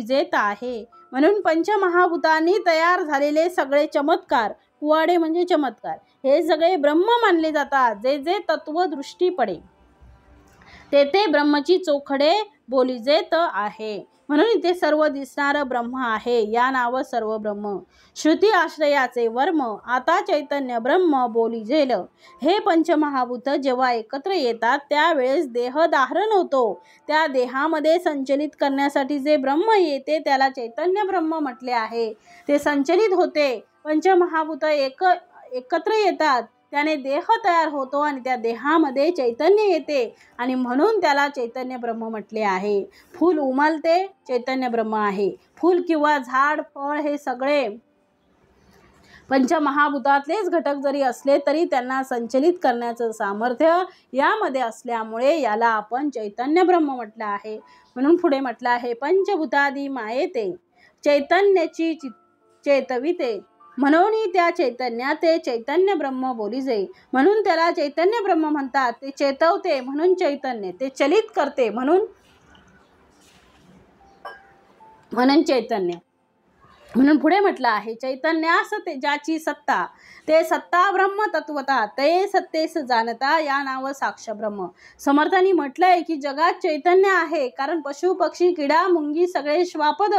जेत आहे. म्हणून पंचमहाभूतांनी तयार झालेले सगळे चमत्कार, कुवाडे म्हणजे चमत्कार, हे सगळे ब्रह्म मानले जातात. जे जे तत्वदृष्टी पडे, ते ते ब्रह्मची चोखडे बोलीजेत आहे. म्हणून इथे सर्व दिसणारं ब्रह्म आहे. या नाव सर्व ब्रह्म, श्रुती आश्रयाचे वर्म, आता चैतन्य ब्रह्म बोलीजेल. हे पंचमहाभूत जेव्हा एकत्र येतात त्यावेळेस देह धारण होतो. त्या देहामध्ये संचलित करण्यासाठी जे ब्रह्म येते त्याला चैतन्य ब्रह्म म्हटले आहे. ते संचलित होते. पंचमहाभूत एकत्र येतात, त्याने देह तयार होतो आणि त्या देहामध्ये चैतन्य येते आणि म्हणून त्याला चैतन्य ब्रह्म म्हटले आहे. फूल उमलते, चैतन्य ब्रह्म आहे. फूल किंवा झाड, फळ हे सगळे पंचमहाभूतातलेच घटक जरी असले तरी त्यांना संचलित करण्याचं सामर्थ्य यामध्ये असल्यामुळे याला आपण चैतन्य ब्रह्म म्हटलं आहे. म्हणून पुढे म्हटलं आहे, पंचभूतादी मायेते चैतन्याची चेतविते, म्हणून त्या चैतन्यात ते चैतन्य ब्रह्म बोलीजे. म्हणून त्याला चैतन्य ब्रह्म म्हणतात. ते चेतवते म्हणून चैतन्य, ते चलित करते म्हणून चैतन्य. म्हणून पुढे म्हटलं आहे, चैतन्यास ते ज्याची सत्ता, ते सत्ता ब्रह्म तत्वता, ते सत्तेस जाणता, या नाव साक्ष ब्रह्म. समर्थांनी म्हटलंय की जगात चैतन्य आहे, कारण पशु पक्षी किडा मुंगी सगळे श्वापद,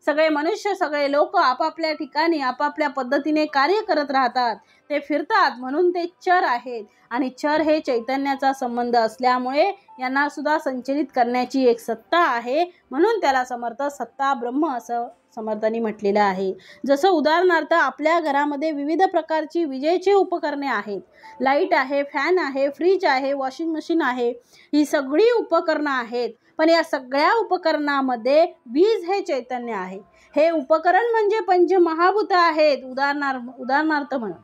सगळे मनुष्य, सगळे लोक आपापल्या ठिकाणी आपापल्या पद्धतीने कार्य करत राहतात, ते फिरतात, म्हणून ते चर आहेत. आणि चर हे चैतन्याचा संबंध असल्यामुळे यांना सुद्धा संचलित करण्याची एक सत्ता आहे. म्हणून त्याला समर्थ सत्ता ब्रह्म असं समर्थांनी म्हटलेलं आहे. जसं उदाहरणार्थ आपल्या घरामध्ये विविध प्रकारची विजेची उपकरणे आहेत. लाईट आहे, फॅन आहे, फ्रीज आहे, वॉशिंग मशीन आहे, ही सगळी उपकरणं आहेत. पण या सगळ्या उपकरणामध्ये वीज हे चैतन्य आहे. हे उपकरण म्हणजे पंचमहाभूत आहेत. उदाहरणार्थ म्हणून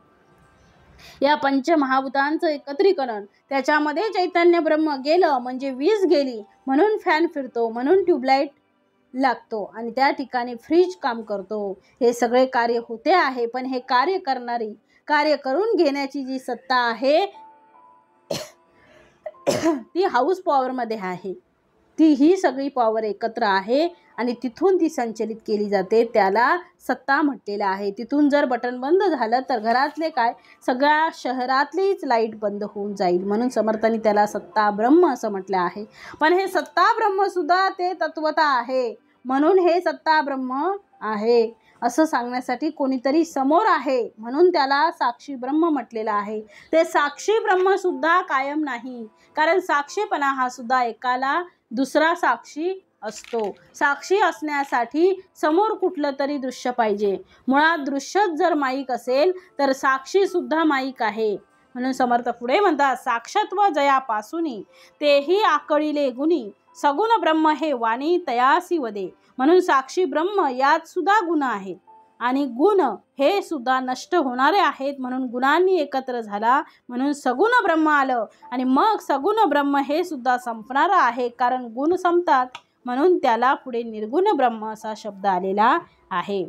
या पंचमहाभूतांचं एकत्रीकरण, त्याच्यामध्ये चैतन्य ब्रह्म गेलं म्हणजे वीज गेली, म्हणून फॅन फिरतो, म्हणून ट्यूबलाईट लागतो आणि त्या ठिकाणी फ्रीज काम करतो. हे सगळे कार्य होते आहे. पण हे कार्य करून घेण्याची जी सत्ता आहे ती हाऊस पॉवरमध्ये आहे. ही सगळी पॉवर एकत्र आहे आणि तिथून ती संचलित केली जाते, त्याला सत्ता म्हटलेलं आहे. तिथून जर बटन बंद झालं तर घरातले काय, सगळ्या शहरातलीच लाईट बंद होऊन जाईल. म्हणून समर्थांनी त्याला सत्ता ब्रह्म असं म्हटलं आहे. पण हे सत्ता ब्रह्म सुद्धा ते तत्वता आहे. म्हणून हे सत्ता ब्रह्म आहे असं सांगण्यासाठी कोणीतरी समोर आहे, म्हणून त्याला साक्षी ब्रह्म म्हटलेलं आहे. ते साक्षी ब्रह्म सुद्धा कायम नाही, कारण साक्षीपणा हा सुद्धा एकाला दुसरा साक्षी असतो. साक्षी असण्यासाठी समोर कुठलं तरी दृश्य पाहिजे. मुळात दृश्यच जर माईक असेल तर साक्षी सुद्धा माईक आहे. म्हणून समर्थ पुढे म्हणतात, साक्षत्व जयापासूनी तेही आकळिले गुणी, सगुण ब्रह्म हे वाणी तयासी वदे. म्हणून साक्षी ब्रह्म यात सुद्धा गुण आहेत आणि गुण हे सुद्धा नष्ट होणारे आहेत. म्हणून गुणांनी एकत्र झाला म्हणून सगुण ब्रह्म आलं आणि मग सगुण ब्रह्म हे सुद्धा संपणारं आहे, कारण गुण संपतात. म्हणून त्याला पुढे निर्गुण ब्रह्म असा शब्द आलेला आहे.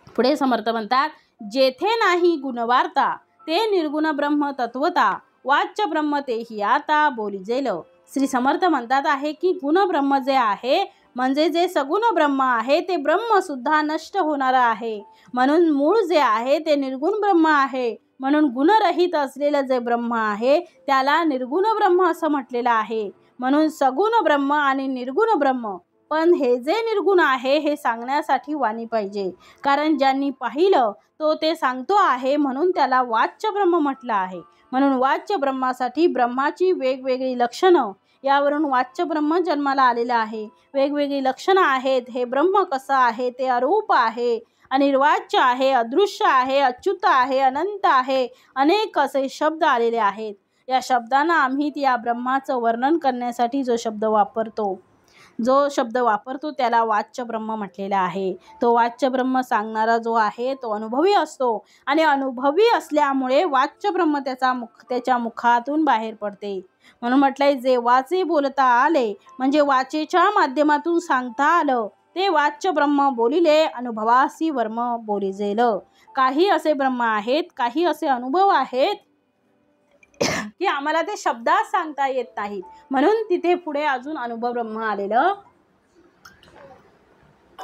पुढे समर्थ म्हणतात, जेथे नाही गुणवार्ता ते निर्गुण ब्रह्म तत्वता, वाच्य ब्रह्म तेही आता बोलीजेल. श्री समर्थ म्हणतात आहे की गुण ब्रह्म जे आहे म्हणजे जे सगुण ब्रह्म आहे ते ब्रह्म सुद्धा नष्ट होणार आहे. म्हणून मूळ जे आहे ते निर्गुण ब्रह्म आहे. म्हणून गुणरहित असलेलं जे ब्रह्म आहे त्याला निर्गुण ब्रह्म असं म्हटलेलं आहे. म्हणून सगुण ब्रह्म आणि निर्गुण ब्रह्म, पण हे जे निर्गुण आहे हे सांगण्यासाठी वाणी पाहिजे, कारण ज्यांनी पाहिलं तो ते सांगतो आहे, म्हणून त्याला वाच्य ब्रह्म म्हटलं आहे. म्हणून वाच्य ब्रह्मासाठी ब्रह्माची वेगवेगळी लक्षणं, यावरून वाच्य ब्रह्म जन्माला आलेलं आहे. वेगवेगळी लक्षणं आहेत. हे ब्रह्म कसं आहे, ते अरूप आहे, अनिर्वाच्य आहे, अदृश्य आहे, अच्युत आहे, अनंत आहे, अनेक असे शब्द आलेले आहेत. या शब्दांना आम्ही या ब्रह्माचं वर्णन करण्यासाठी जो शब्द वापरतो जो शब्द वापरतो त्याला वाच्य ब्रह्म म्हटलेला आहे. तो वाच्य ब्रह्म सांगणारा जो आहे तो अनुभवी असतो आणि अनुभवी असल्यामुळे वाच्य ब्रह्म त्याच्या मुखातून बाहेर पडते. म्हणून म्हटलंय जे वाचे बोलता आले म्हणजे वाचेच्या माध्यमातून सांगता आलं ते वाच्य ब्रह्म बोलिले अनुभवासी वर्म बोलिजेल. काही असे ब्रह्म आहेत, काही असे अनुभव आहेत की आम्हाला ते शब्दात सांगता येत नाहीत. म्हणून तिथे पुढे अजून अनुभव ब्रह्म आलेलं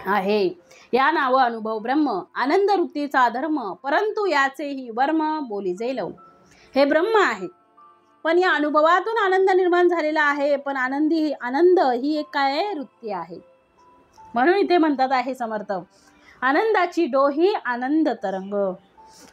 आहे. या नाव अनुभव ब्रह्म आनंद वृत्तीचा धर्म परंतु याचेही वर्म बोलिजेल. हे ब्रह्म आहे पण या अनुभवातून आनंद निर्माण झालेला आहे. पण आनंद ही एक काय वृत्ती आहे. म्हणून इथे म्हणतात आहे समर्थ आनंदाची डोही आनंद तरंग.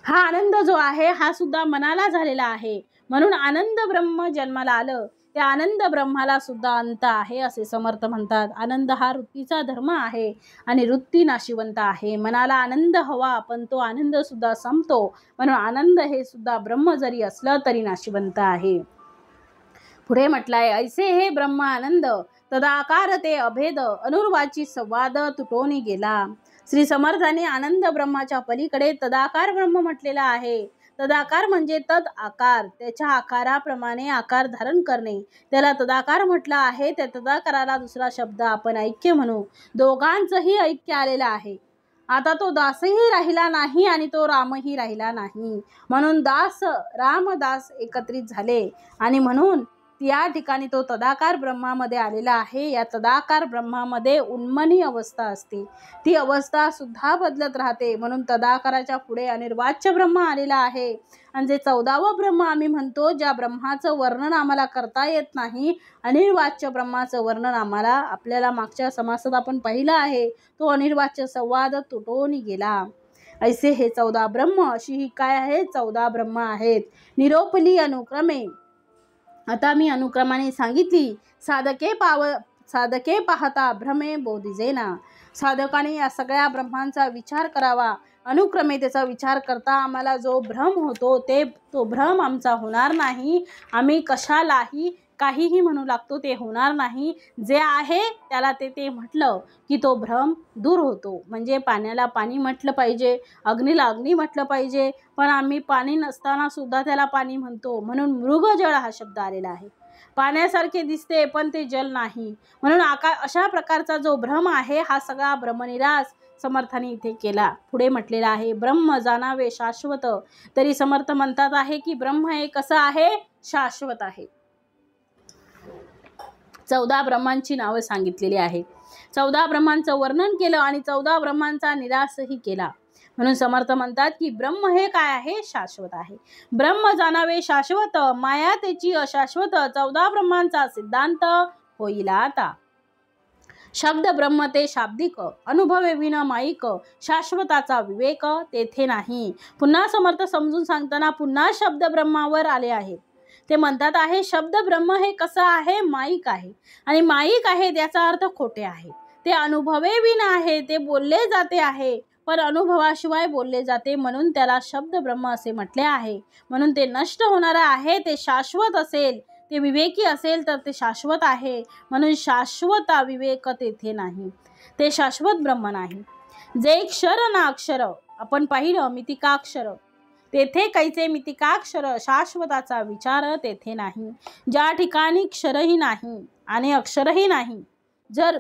हा आनंद जो आहे हा सुद्धा मनाला झालेला आहे. म्हणून आनंद ब्रह्म जन्माला आलं. त्या आनंद ब्रह्माला सुद्धा अंत आहे असे समर्थ म्हणतात. आनंद हा वृत्तीचा धर्म आहे आणि वृत्ती नाशिवंत आहे. मनाला आनंद हवा पण तो आनंद सुद्धा संपतो. म्हणून आनंद हे सुद्धा ब्रह्म जरी असलं तरी नाशिवंत आहे. पुढे म्हटलाय ऐसे हे ब्रह्म आनंद तदाकार ते अभेद अनुर्वाची संवाद तुटोनी गेला. श्री समर्थाने आनंद ब्रह्माच्या पलीकडे तदाकार ब्रह्म म्हटलेला आहे. तदाकार म्हणजे तद आकार, त्याच्या आकाराप्रमाणे आकार धारण करणे, त्याला तदाकार म्हटलं आहे. त्या तदाकाराला दुसरा शब्द आपण ऐक्य म्हणू. दोघांचंही ऐक्य आलेलं आहे. आता तो दासही राहिला नाही आणि तो रामही राहिला नाही. म्हणून दास रामदास एकत्रित झाले आणि म्हणून या ठिकाणी तो तदाकार ब्रह्मामध्ये आलेला आहे. या तदाकार ब्रह्मामध्ये उन्मनी अवस्था असते, ती अवस्था सुद्धा बदलत राहते. म्हणून तदाकाराच्या पुढे अनिर्वाच्य ब्रह्म आलेला आहे. आणि जे 14वं ब्रह्म आम्ही म्हणतो ज्या ब्रह्माचं वर्णन आम्हाला करता येत नाही, अनिर्वाच्य ब्रह्माचं वर्णन आपल्याला मागच्या समासात आपण पाहिलं आहे. तो अनिर्वाच्य संवाद तुटून गेला. ऐसे हे 14 ब्रह्म अशी ही काय आहे 14 ब्रह्म आहेत. निरोपली अनुक्रमे. आता मी अनुक्रमाने सांगितली. साधके पाहता भ्रमे बोधिजेना. साधकाने या सगळ्या ब्रह्मांचा विचार करावा. अनुक्रमे त्याचा विचार करता आम्हाला जो भ्रम होतो तो भ्रम आमचा होणार नाही. आम्ही कशालाही काहीही म्हणू लागतो ते होणार नाही. जे आहे त्याला ते म्हटलं की तो भ्रम दूर होतो. म्हणजे पाण्याला पाणी म्हटलं पाहिजे, अग्नीला अग्नी म्हटलं पाहिजे, पण आम्ही पाणी नसताना सुद्धा त्याला पाणी म्हणतो. म्हणून मृगजळ हा शब्द आलेला आहे. पाण्यासारखे दिसते पण ते जल नाही. म्हणून अशा प्रकारचा जो भ्रम आहे हा सगळा भ्रमनिरास समर्थाने इथे केला. पुढे म्हटलेला आहे ब्रह्म जाणावे शाश्वत. तरी समर्थ म्हणतात आहे की ब्रह्म हे कसं आहे शाश्वत आहे. 14 ब्रह्मांची नावं सांगितलेली आहे. 14 ब्रह्मांचं वर्णन केलं आणि 14 ब्रह्मांचा निरासही केला. म्हणून समर्थ म्हणतात की ब्रह्म हे काय आहे शाश्वत आहे. ब्रह्म जाणावे शाश्वत माया त्याची अशाश्वत. 14 ब्रह्मांचा सिद्धांत होईल आता. शब्द ब्रह्म ते शाब्दिक अनुभवे विन माईक. शाश्वताचा विवेक तेथे नाही. पुन्हा समर्थ समजून सांगताना पुन्हा शब्द ब्रह्मावर आले आहेत. ते म्हणतात आहे शब्द ब्रह्म हे कसं आहे माईक आहे आणि माईक आहे त्याचा अर्थ खोटे आहे. ते अनुभवे विन आहे, ते बोलले जाते आहे पण अनुभवाशिवाय बोलले जाते. म्हणून त्याला शब्द ब्रह्म असे म्हटले आहे. म्हणून ते नष्ट होणारे आहे. ते शाश्वत असेल, ते विवेकी असेल तर ते शाश्वत आहे. म्हणून शाश्वत विवेक तेथे नाही. ते शाश्वत ब्रह्म नाही. जे क्षर ना अक्षर आपण पाहिलं मितिकाक्षर, तेथे कैचे मितिकाक्षर शाश्वताचा विचार तेथे नाही. ज्या ठिकाणी क्षरही नाही आणि अक्षरही नाही, जर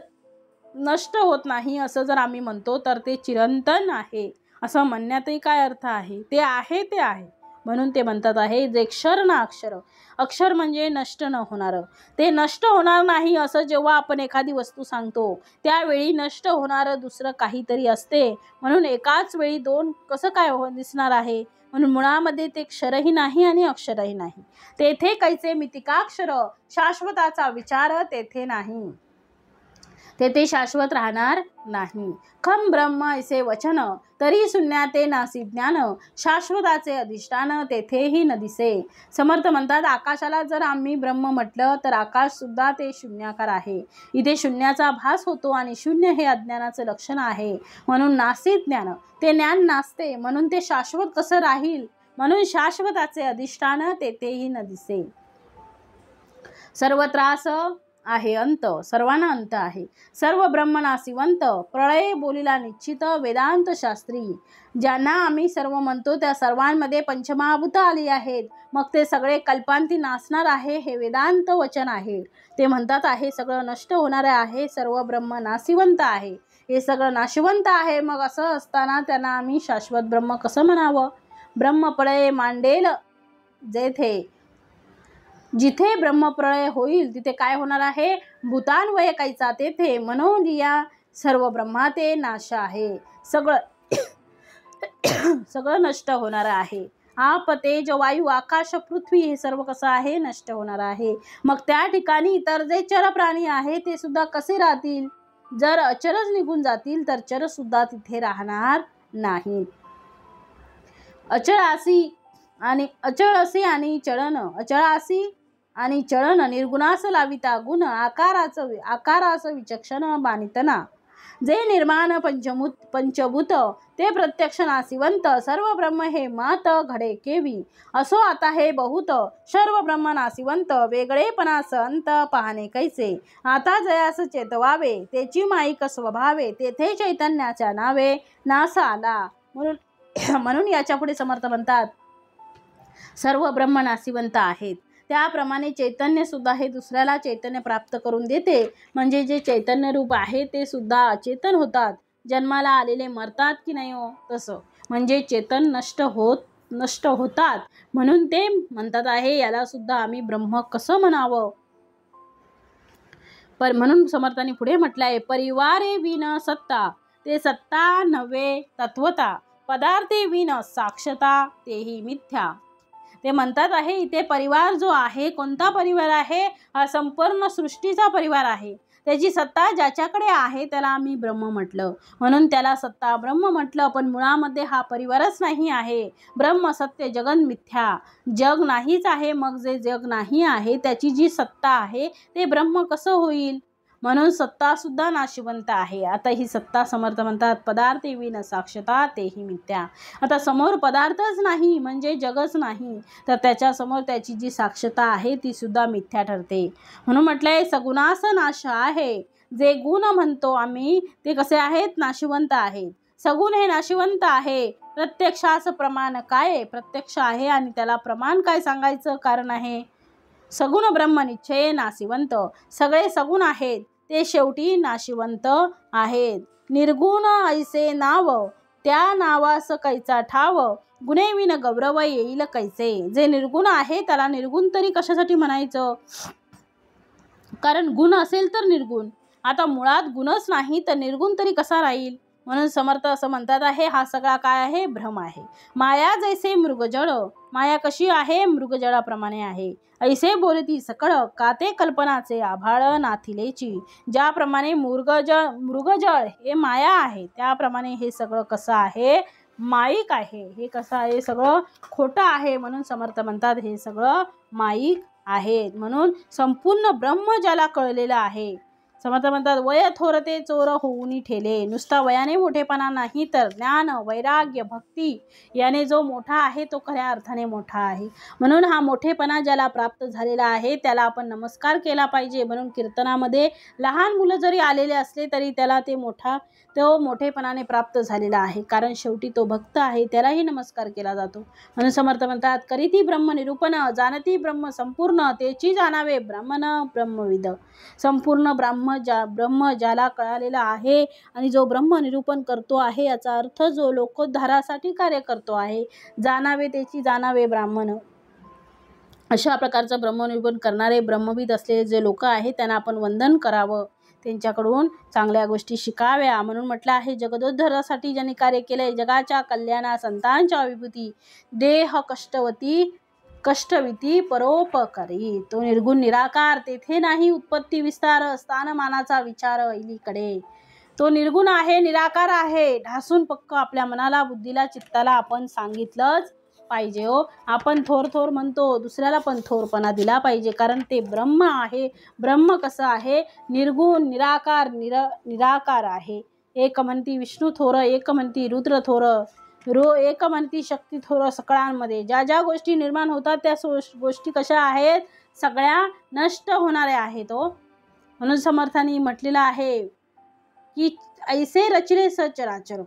नष्ट होत नाही असं जर आम्ही म्हणतो तर ते चिरंतन आहे असं म्हणण्यातही काय अर्थ आहे. ते आहे ते आहे. म्हणून ते म्हणतात आहे जे क्षर ना अक्षर. अक्षर म्हणजे नष्ट न होणारं. ते नष्ट होणार नाही असं जेव्हा आपण एखादी वस्तू सांगतो त्यावेळी नष्ट होणारं दुसरं काहीतरी असते. म्हणून एकाच वेळी दोन कसं काय दिसणार आहे. म्हणून मुळामध्ये ते क्षरही नाही आणि अक्षरही नाही. तेथे कैचे मितिकाक्षर शाश्वताचा विचार तेथे नाही. तेथे शाश्वत राहणार नाही. खम ब्रह्म ऐसे वचन तरी शून्याते नासी ज्ञान. शाश्वताचे अधिष्ठान तेथेही न दिसे. समर्थ म्हणतात आकाशाला जर आम्ही ब्रह्म म्हटलं तर आकाश सुद्धा ते शून्याकार आहे. इथे शून्याचा भास होतो आणि शून्य हे अज्ञानाचं लक्षण आहे. म्हणून नासी ज्ञान, ते ज्ञान नासते. म्हणून ते शाश्वत कसं राहील. म्हणून शाश्वताचे अधिष्ठान तेथेही न दिसे. सर्व त्रास आहे अंत, सर्वांना अंत आहे. सर्व ब्रह्म नासिवंत, प्रळय बोलिला निश्चित वेदांत शास्त्री. ज्यांना आम्ही सर्व म्हणतो त्या सर्वांमध्ये पंचमहाभूत आली आहेत, मग ते सगळे कल्पांती नासणार आहे हे वेदांत वचन आहे. ते म्हणतात आहे सगळं नष्ट होणारे आहे, सर्व ब्रह्म नासिवंत आहे, हे सगळं नाशवंत आहे. मग असं असताना त्यांना आम्ही शाश्वत ब्रह्म कसं म्हणावं? ब्रह्मप्रळय मांडेल जेथे, जिथे ब्रह्मप्रळय होईल तिथे काय होणार आहे? भूतान्वय कैचा तेथे, म्हणून या सर्व ब्रह्माते नाश आहे. सगळं सगळं नष्ट होणार आहे. आप तेज वायू आकाश पृथ्वी हे सर्व कसं आहे? नष्ट होणार आहे. मग त्या ठिकाणी इतर जे चर प्राणी आहे ते सुद्धा कसे राहतील? जर अचरच निघून जातील तर चर सुद्धा तिथे राहणार नाहीत. अचळासी आणि चलन, अचळासी आणि चलन निर्गुणास लाविता गुण, आकारास विचक्षण बाणितना. जे निर्माण पंचभूत ते प्रत्यक्ष नासिवंत, सर्व ब्रह्म हे मात घडे केवी. असो आता हे बहुत, सर्व ब्रह्म नासिवंत, वेगळेपणास अंत पाहणे कैसे. आता जयास चेतवावे, तेची माईक स्वभावे, तेथे चैतन्याच्या नावे नास आला. म्हणून याच्या पुढे समर्थ म्हणतात सर्व ब्रह्म नासिवंत आहेत. त्याप्रमाणे चैतन्य सुद्धा हे दुसऱ्याला चैतन्य प्राप्त करून देते. म्हणजे जे चैतन्य रूप आहे ते सुद्धा अचेतन होतात. जन्माला आलेले मरतात की नाही हो, तसं म्हणजे चेतन नष्ट होतात. म्हणून ते म्हणतात आहे याला सुद्धा आम्ही ब्रह्म कसं म्हणावं. म्हणून समर्थांनी पुढे म्हटलं आहे, परिवारे विन सत्ता ते सत्ता नव्हे तत्वता, पदार्थे विन साक्षता तेही मिथ्या. ते म्हणतात आहे इथे परिवार जो आहे, कोणता परिवार आहे? हा संपूर्ण सृष्टीचा परिवार आहे. त्याची सत्ता ज्याच्याकडे आहे त्याला आम्ही ब्रह्म म्हटलं, म्हणून त्याला सत्ता ब्रह्म म्हटलं. पण मुळामध्ये हा परिवारच नाही आहे. ब्रह्म सत्य जगन मिथ्या, जग नाहीच आहे. मग जे जग नाही आहे त्याची जी सत्ता आहे ते ब्रह्म कसं होईल? म्हणून सत्ता सुद्धा नाशिवंत आहे. आता ही सत्ता समर्थ म्हणतात पदार्थे विन साक्षता तेही मिथ्या. आता समोर पदार्थच नाही म्हणजे जगच नाही, तर त्याच्यासमोर त्याची जी साक्षता आहे ती सुद्धा मिथ्या ठरते. म्हणून म्हटलंय सगुणास नाश आहे. जे गुण म्हणतो आम्ही ते कसे आहेत? नाशिवंत आहेत. सगुण हे नाशिवंत आहे. प्रत्यक्षास प्रमाण काय? प्रत्यक्ष आहे आणि त्याला प्रमाण काय सांगायचं कारण आहे? सगुण ब्रह्म निश्चय नाशिवंत. सगळे सगुण आहेत ते शेवटी नाशिवंत आहेत. निर्गुण ऐसे नाव, त्या नावास कैचा ठाव, गुणे विन गौरव येईल कैसे. जे निर्गुण आहे त्याला निर्गुण तरी कशासाठी म्हणायचं? कारण गुण असेल तर निर्गुण. आता मुळात गुणच नाही तर निर्गुण तरी कसा राहील? म्हणून समर्थ असं म्हणतात आहे हा सगळा काय आहे? भ्रम आहे. माया जैसे मृगजळ, माया कशी आहे? मृगजळाप्रमाणे आहे. ऐसे बोलती सकळ, काते कल्पनाचे आभाळ नाथिलेची. ज्याप्रमाणे मृगजळ हे माया आहे त्याप्रमाणे हे सगळं कसं आहे? माईक आहे. हे कसं आहे? सगळं खोटं आहे. म्हणून समर्थ म्हणतात हे सगळं माईक आहे. म्हणून संपूर्ण ब्रह्म ज्याला कळलेलं आहे, समर्थ म्हणतात वय थोरते चोर होऊनी ठेले. नुसता वयाने मोठेपणा नाही तर ज्ञान वैराग्य भक्ती याने जो मोठा आहे तो खऱ्या अर्थाने मोठा आहे. म्हणून हा मोठेपणा ज्याला प्राप्त झालेला आहे त्याला आपण नमस्कार केला पाहिजे. म्हणून कीर्तनामध्ये लहान मुलं जरी आलेले असले तरी त्याला तो मोठेपणाने प्राप्त झालेला आहे, कारण शेवटी तो भक्त आहे, त्यालाही नमस्कार केला जातो. म्हणून समर्थ म्हणतात करीती ब्रह्म निरूपण, जाणती ब्रह्म संपूर्ण, तेची जाणावे ब्राह्मण ब्रह्मविद. संपूर्ण ब्रह्म ज्याला कळालेला आहे आणि जो ब्रह्म निरूपण करतो आहे याचा अर्थ जो लोकोद्धारासाठी कार्य करतो आहे, जाणावे तेची जाणावे ब्राह्मण. अशा प्रकारचं ब्रह्मनिरूपण करणारे ब्रह्मविद असलेले जे लोक आहेत त्यांना आपण वंदन करावं, त्यांच्याकडून चांगल्या गोष्टी शिकाव्या. म्हणून म्हटलं आहे जगदोद्धारासाठी ज्यांनी कार्य केले, जगाच्या कल्याणा संतांच्या विभूती, देह कष्टविती परोपकारी. तो निर्गुण निराकार, तेथे नाही उत्पत्ती विस्तार, स्थानमानाचा विचार ऐलीकडे. तो निर्गुण आहे, निराकार आहे. ढासून पक्क आपल्या मनाला बुद्धीला चित्ताला आपण सांगितलंच पाहिजे हो. आपण थोर म्हणतो, दुसऱ्याला पण थोरपणा दिला पाहिजे, कारण ते ब्रह्म आहे. ब्रह्म कसं आहे? निर्गुण निराकार आहे. एक म्हणती विष्णू थोर, एक म्हणती रुद्र थोर, एक म्हणती शक्ती थोर. सकळांमध्ये ज्या ज्या गोष्टी निर्माण होतात त्या गोष्टी कशा आहेत? सगळ्या नष्ट होणाऱ्या आहेत हो. म्हणून समर्थांनी म्हटलेलं आहे की ऐसे रचले सचराचर.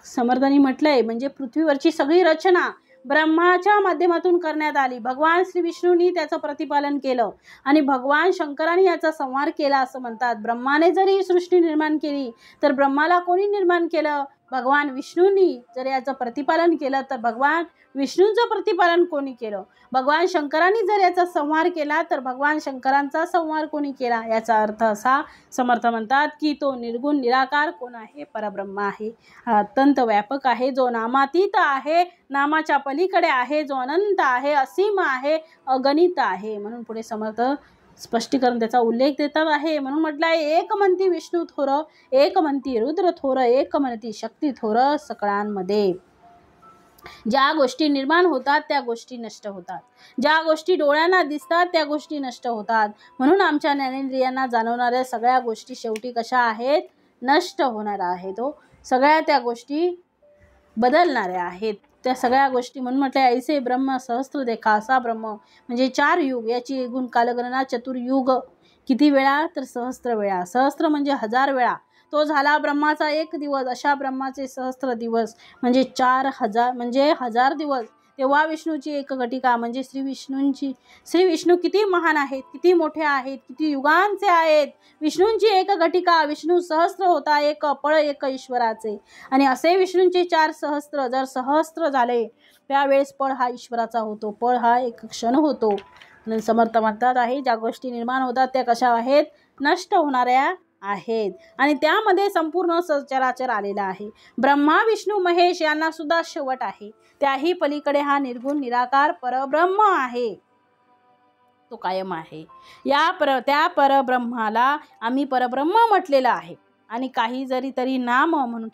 समर्थांनी म्हटलंय म्हणजे पृथ्वीवरची सगळी रचना ब्रह्माच्या माध्यमातून करण्यात आली. भगवान श्री विष्णूंनी त्याचं प्रतिपालन केलं आणि भगवान शंकरांनी याचा संहार केला असं म्हणतात. ब्रह्माने जरी ही सृष्टी निर्माण केली तर ब्रह्माला कोणी निर्माण केलं? भगवान विष्णूंनी. जर याचं प्रतिपालन केलं तर भगवान विष्णूंचं प्रतिपालन कोणी केलं? भगवान शंकरांनी जर याचा संहार केला तर भगवान शंकरांचा संहार कोणी केला? याचा अर्थ असा समर्थ म्हणतात की तो निर्गुण निराकार कोण आहे? परब्रह्म आहे. हा अत्यंत व्यापक आहे, जो नामातीत आहे, नामाच्या पलीकडे आहे, जो अनंत आहे, असीम आहे, अगणित आहे. म्हणून पुढे समर्थ स्पष्टीकरण त्याचा उल्लेख देतात आहे. म्हणून म्हटलं आहे एक म्हणती विष्णू थोर, एक म्हणती रुद्र थोर, एक म्हणती शक्ती थोर सकळांमध्ये. ज्या गोष्टी निर्माण होतात त्या गोष्टी नष्ट होतात, ज्या गोष्टी डोळ्यांना दिसतात त्या गोष्टी नष्ट होतात. म्हणून आमच्या ज्ञानेंद्रियांना जाणवणाऱ्या सगळ्या गोष्टी शेवटी कशा आहेत? नष्ट होणाऱ्या आहेत. सगळ्या त्या गोष्टी बदलणाऱ्या आहेत. त्या सगळ्या गोष्टी म्हणून म्हटलं ऐसे ब्रह्म सहस्त्र देखा. असा ब्रह्म म्हणजे 4 युग, याची एकूण कालगणना चतुर्युग. किती वेळा? तर सहस्त्र वेळा. सहस्त्र म्हणजे 1000 वेळा. तो झाला ब्रह्माचा 1 दिवस. अशा ब्रह्माचे सहस्त्र दिवस म्हणजे 4000 म्हणजे 1000 दिवस. तेव्हा विष्णूची एक घटिका म्हणजे श्री विष्णू किती महान आहेत, किती मोठे आहेत, किती युगांचे आहेत. विष्णूंची एक घटिका, विष्णू सहस्त्र होता, एक पळ एक ईश्वराचे. आणि असे विष्णूंचे 4 सहस्त्र. जर सहस्त्र झाले त्यावेळेस पळ हा ईश्वराचा होतो, पळ हा एक क्षण होतो. म्हणून समर्थ म्हणतात आहे ज्या गोष्टी निर्माण होतात त्या कशा आहेत? नष्ट होणाऱ्या आहेत. आणि त्यामध्ये संपूर्ण सचराचर आलेला आहे. ब्रह्मा विष्णू महेश यांना सुद्धा शेवट आहे. त्याही पलीकडे हा निर्गुण निराकार परब्रह्म आहे, तो कायम आहे. त्या परब्रह्माला आम्ही परब्रह्म म्हटलेलं आहे. आणि काही जरी तरी नाम म्हणून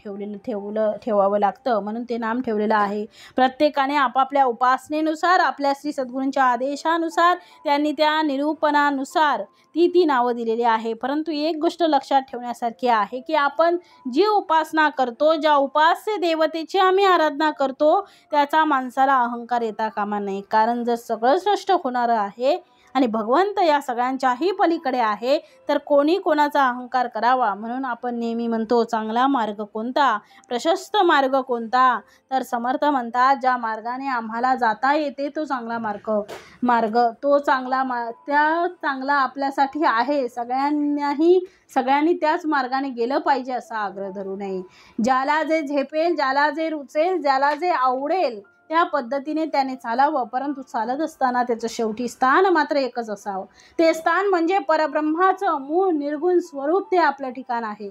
ठेवावं लागतं, म्हणून ते नाम ठेवलेलं आहे. प्रत्येकाने आपापल्या उपासनेनुसार, आपल्या श्री सद्गुरूंच्या आदेशानुसार, त्यांनी त्या निरूपणानुसार ती नावं दिलेली आहे. परंतु एक गोष्ट लक्षात ठेवण्यासारखी आहे की आपण जी उपासना करतो, ज्या उपास्य देवतेची आम्ही आराधना करतो, त्याचा माणसाला अहंकार येता कामा नये. कारण जर सगळं श्रेष्ठ होणारं आहे आणि भगवंत या सगळ्यांच्याही पलीकडे आहे तर कोणी कोणाचा अहंकार करावा? म्हणून आपण नेहमी म्हणतो चांगला मार्ग कोणता, प्रशस्त मार्ग कोणता? तर समर्थ म्हणतात ज्या मार्गाने आम्हाला जाता येते तो चांगला मार्ग तो चांगला आपल्यासाठी आहे. सगळ्यांनी त्याच मार्गाने गेलं पाहिजे असा आग्रह धरू नये. ज्याला जे झेपेल, ज्याला जे रुचेल, ज्याला जे आवडेल त्या पद्धतीने त्याने चालावं. परंतु चालत असताना त्याचं शेवटी स्थान मात्र एकच असावं. ते स्थान म्हणजे परब्रह्माचं मूळ निर्गुण स्वरूप, ते आपलं ठिकाण आहे.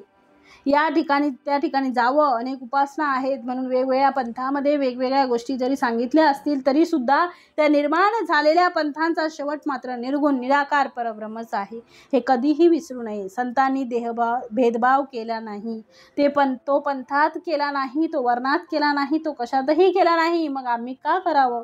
त्या ठिकाणी जावं. अनेक उपासना आहेत म्हणून वेगवेगळ्या पंथामध्ये वेगवेगळ्या गोष्टी जरी सांगितल्या असतील तरी सुद्धा त्या निर्माण झालेल्या पंथांचा शेवट मात्र निर्गुण निराकार परब्रह्मच आहे. हे कधीही विसरू नये. संतांनी भेदभाव केला नाही, तो पंथात केला नाही, तो वर्णात केला नाही, तो कशातही केला नाही. मग आम्ही का करावं?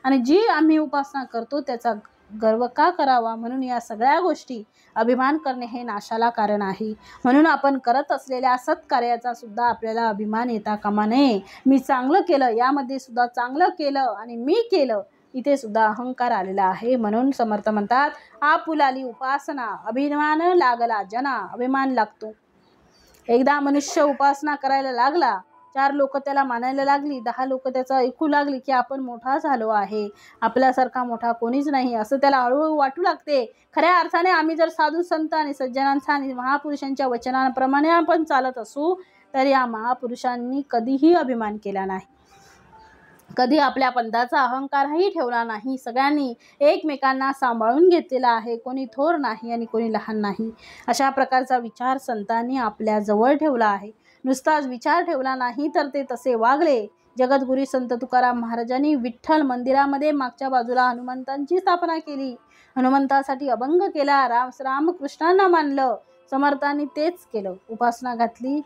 आणि जी आम्ही उपासना करतो त्याचा गर्व का करावा? म्हणून या सगळ्या गोष्टी अभिमान करणे हे नाशाला कारण आहे. म्हणून आपण करत असलेल्या सत्कार्याचा सुद्धा आपल्याला अभिमान येता कामा नये. मी चांगलं केलं, यामध्ये सुद्धा चांगलं केलं आणि मी केलं, इथे सुद्धा अहंकार आलेला आहे. म्हणून समर्थ म्हणतात आपुलाली उपासना अभिमान लागला जना. अभिमान लागतो. एकदा मनुष्य उपासना करायला लागला, 4 लोक त्याला मानायला लागली, 10 लोक त्याचं ऐकू लागली की आपण मोठा झालो आहे, आपल्यासारखा मोठा कोणीच नाही असं त्याला हळूहळू वाटू लागते. खऱ्या अर्थाने आम्ही जर साधू संत आणि सज्जनांचा आणि महापुरुषांच्या वचनांप्रमाणे आपण चालत असू तर या महापुरुषांनी कधीही अभिमान केला नाही, कधी आपल्या पंथाचा अहंकारही ठेवला नाही. सगळ्यांनी एकमेकांना सांभाळून घेतलेला आहे. कोणी थोर नाही आणि कोणी लहान नाही. अशा प्रकारचा विचार संतांनी आपल्या जवळ ठेवला आहे. नुसताच विचार ठेवला नाही तर ते तसे वागले. जगद्गुरू संत तुकाराम महाराजांनी विठ्ठल मंदिरामध्ये मागच्या बाजूला हनुमंतांची स्थापना केली. हनुमंतासाठी अभंग केला. रामकृष्णांना मानलं. समर्थांनी तेच केलं. उपासना घातली,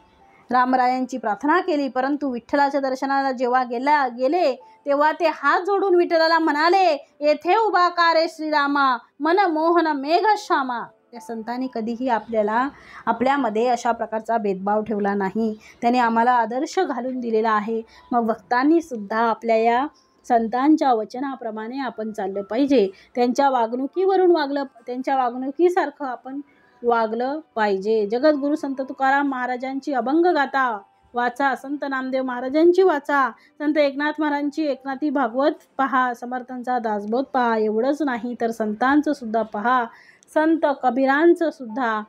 रामरायांची प्रार्थना केली. परंतु विठ्ठलाच्या दर्शनाला जेव्हा गेले तेव्हा ते हात जोडून विठ्ठलाला म्हणाले, येथे उभा का रे श्रीरामा, मन मोहन मेघ श्यामा. त्या संतांनी कधीही आपल्यामध्ये अशा प्रकारचा भेदभाव ठेवला नाही. त्याने आम्हाला आदर्श घालून दिलेला आहे. मग भक्तांनी सुद्धा आपल्या या संतांच्या वचनाप्रमाणे आपण चाललं पाहिजे. त्यांच्या वागणुकीवरून त्यांच्या वागणुकीसारखं आपण वागलं पाहिजे. जगद्गुरु संत तुकाराम महाराजांची अभंग गाथा वाचा, संत नामदेव महाराजांची वाचा, संत एकनाथ महाराजांची एकनाथी भागवत पहा, समर्थांचा दासबोध पहा. एवढंच नाही तर संतांचं सुद्धा पहा, संत कबीरांचं सुद्धा,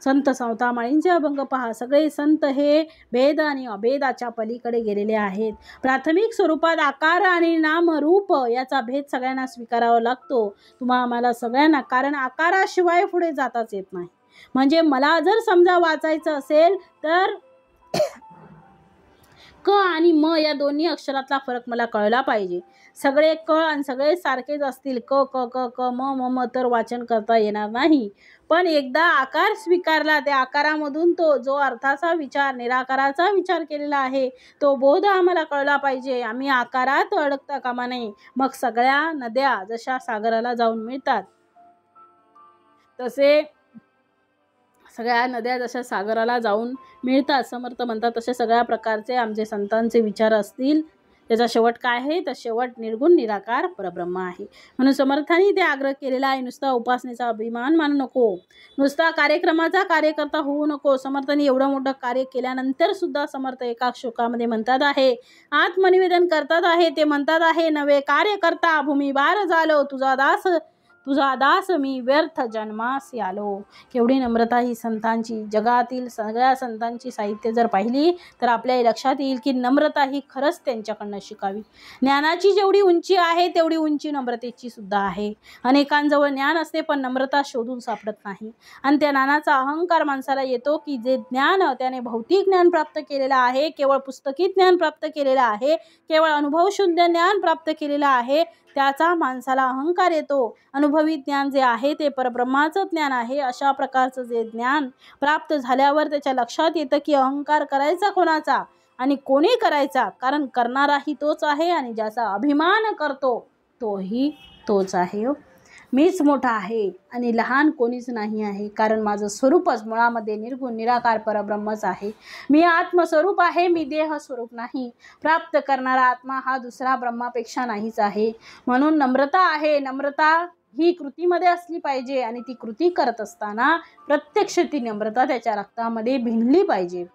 संत सावतामाळींचे अभंग पहा. सगळे संत हे भेद आणि अभेदाच्या पलीकडे गेलेले आहेत. प्राथमिक स्वरूपात आकार आणि नाम रूप याचा भेद सगळ्यांना स्वीकारावा लागतो, आम्हाला सगळ्यांना, कारण आकाराशिवाय पुढे जाताच येत नाही. म्हणजे मला जर समजा वाचायचं असेल तर क आणि म या दोन्ही अक्षरातला फरक मला कळला पाहिजे. सगळे क आणि सगळे सारखेच असतील, क क क क म म म, तर वाचन करता येणार नाही. पण एकदा आकार स्वीकारला, त्या आकारामधून तो जो अर्थाचा विचार, निराकाराचा विचार केलेला आहे, तो बोध आम्हाला कळला पाहिजे. आम्ही आकारात अडकता कामा नये. मग सगळ्या नद्या जशा सागराला जाऊन मिळतात, तसे सगळ्या नद्या जशा सागराला जाऊन मिळतात, समर्थ म्हणतात, तसे सगळ्या प्रकारचे आमचे संतांचे विचार असतील. त्याचा शेवट काय आहे? तर शेवट निर्गुण निराकार परब्रह्म आहे. म्हणून समर्थांनी ते आग्रह केलेला आहे. नुसता उपासनेचा अभिमान मानू नको, नुसता कार्यक्रमाचा कार्यकर्ता होऊ नको. समर्थांनी एवढं मोठं कार्य केल्यानंतर सुद्धा समर्थ एका श्लोकामध्ये म्हणतात आहे, आत्मनिवेदन करतात आहे. ते म्हणतात आहे, नवे कार्य करता भूमिभार झालो, तुझा दास मी व्यर्थ जन्मास आलो. केवढी नम्रता ही संतांची. जगातील सगळ्या संतांची साहित्य जर पाहिली तर आपल्या लक्षात येईल की नम्रता ही खरंच त्यांच्याकडनं शिकावी. ज्ञानाची जेवढी उंची आहे तेवढी उंची नम्रतेची सुद्धा आहे. अनेकांजवळ ज्ञान असते पण नम्रता शोधून सापडत नाही. आणि त्या ज्ञानाचा अहंकार माणसाला येतो की जे ज्ञान त्याने भौतिक ज्ञान प्राप्त केलेलं आहे, केवळ पुस्तकी ज्ञान प्राप्त केलेलं आहे, केवळ अनुभवशुद्ध ज्ञान प्राप्त केलेलं आहे, त्याचा माणसाला अहंकार येतो. अनुभवी ज्ञान जे आहे ते परब्रह्माचं ज्ञान आहे. अशा प्रकारचं जे ज्ञान प्राप्त झाल्यावर त्याच्या लक्षात येतं की अहंकार करायचा कोणाचा आणि कोणी करायचा, कारण करणाराही तोच आहे आणि ज्याचा अभिमान करतो तोही तोच आहे. मीच मोठा आहे आणि लहान कोणीच नाही आहे, कारण माझं स्वरूपच मुळामध्ये निर्गुण निराकार परब्रह्मच आहे. मी आत्मस्वरूप आहे, मी देह स्वरूप नाही. प्राप्त करणारा आत्मा हा दुसरा ब्रह्मापेक्षा नाहीच आहे. म्हणून नम्रता आहे. नम्रता ही कृतीमध्ये असली पाहिजे आणि ती कृती करत असताना प्रत्यक्ष ती नम्रता त्याच्या रक्तामध्ये भिनली पाहिजे,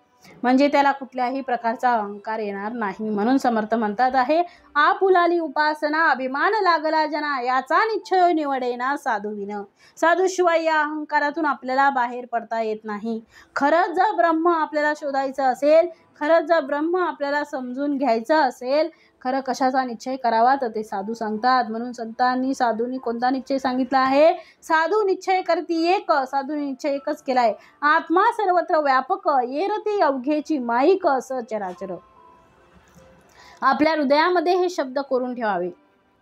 म्हणजे त्याला कुठल्याही प्रकारचा अहंकार येणार नाही. म्हणून समर्थ म्हणतात आहे, आपुलाली उपासना अभिमान लागला जना, याचा निश्चय निवडेना साधूविन. साधूशिवाय या अहंकारातून आपल्याला बाहेर पडता येत नाही. खरंच जर ब्रह्म आपल्याला शोधायचं असेल, खरंच जर ब्रह्म आपल्याला समजून घ्यायचं असेल, खरं कशाचा निश्चय करावा तर ते साधू सांगतात. म्हणून साधूंनी कोणता निश्चय सांगितला आहे? साधू निश्चय करती एक. साधूंनी निश्चय एकच केला आहे, आत्मा सर्वत्र व्यापक, येरती अवघेची माईक सचराचर. आपल्या हृदयामध्ये हे शब्द करून ठेवावे,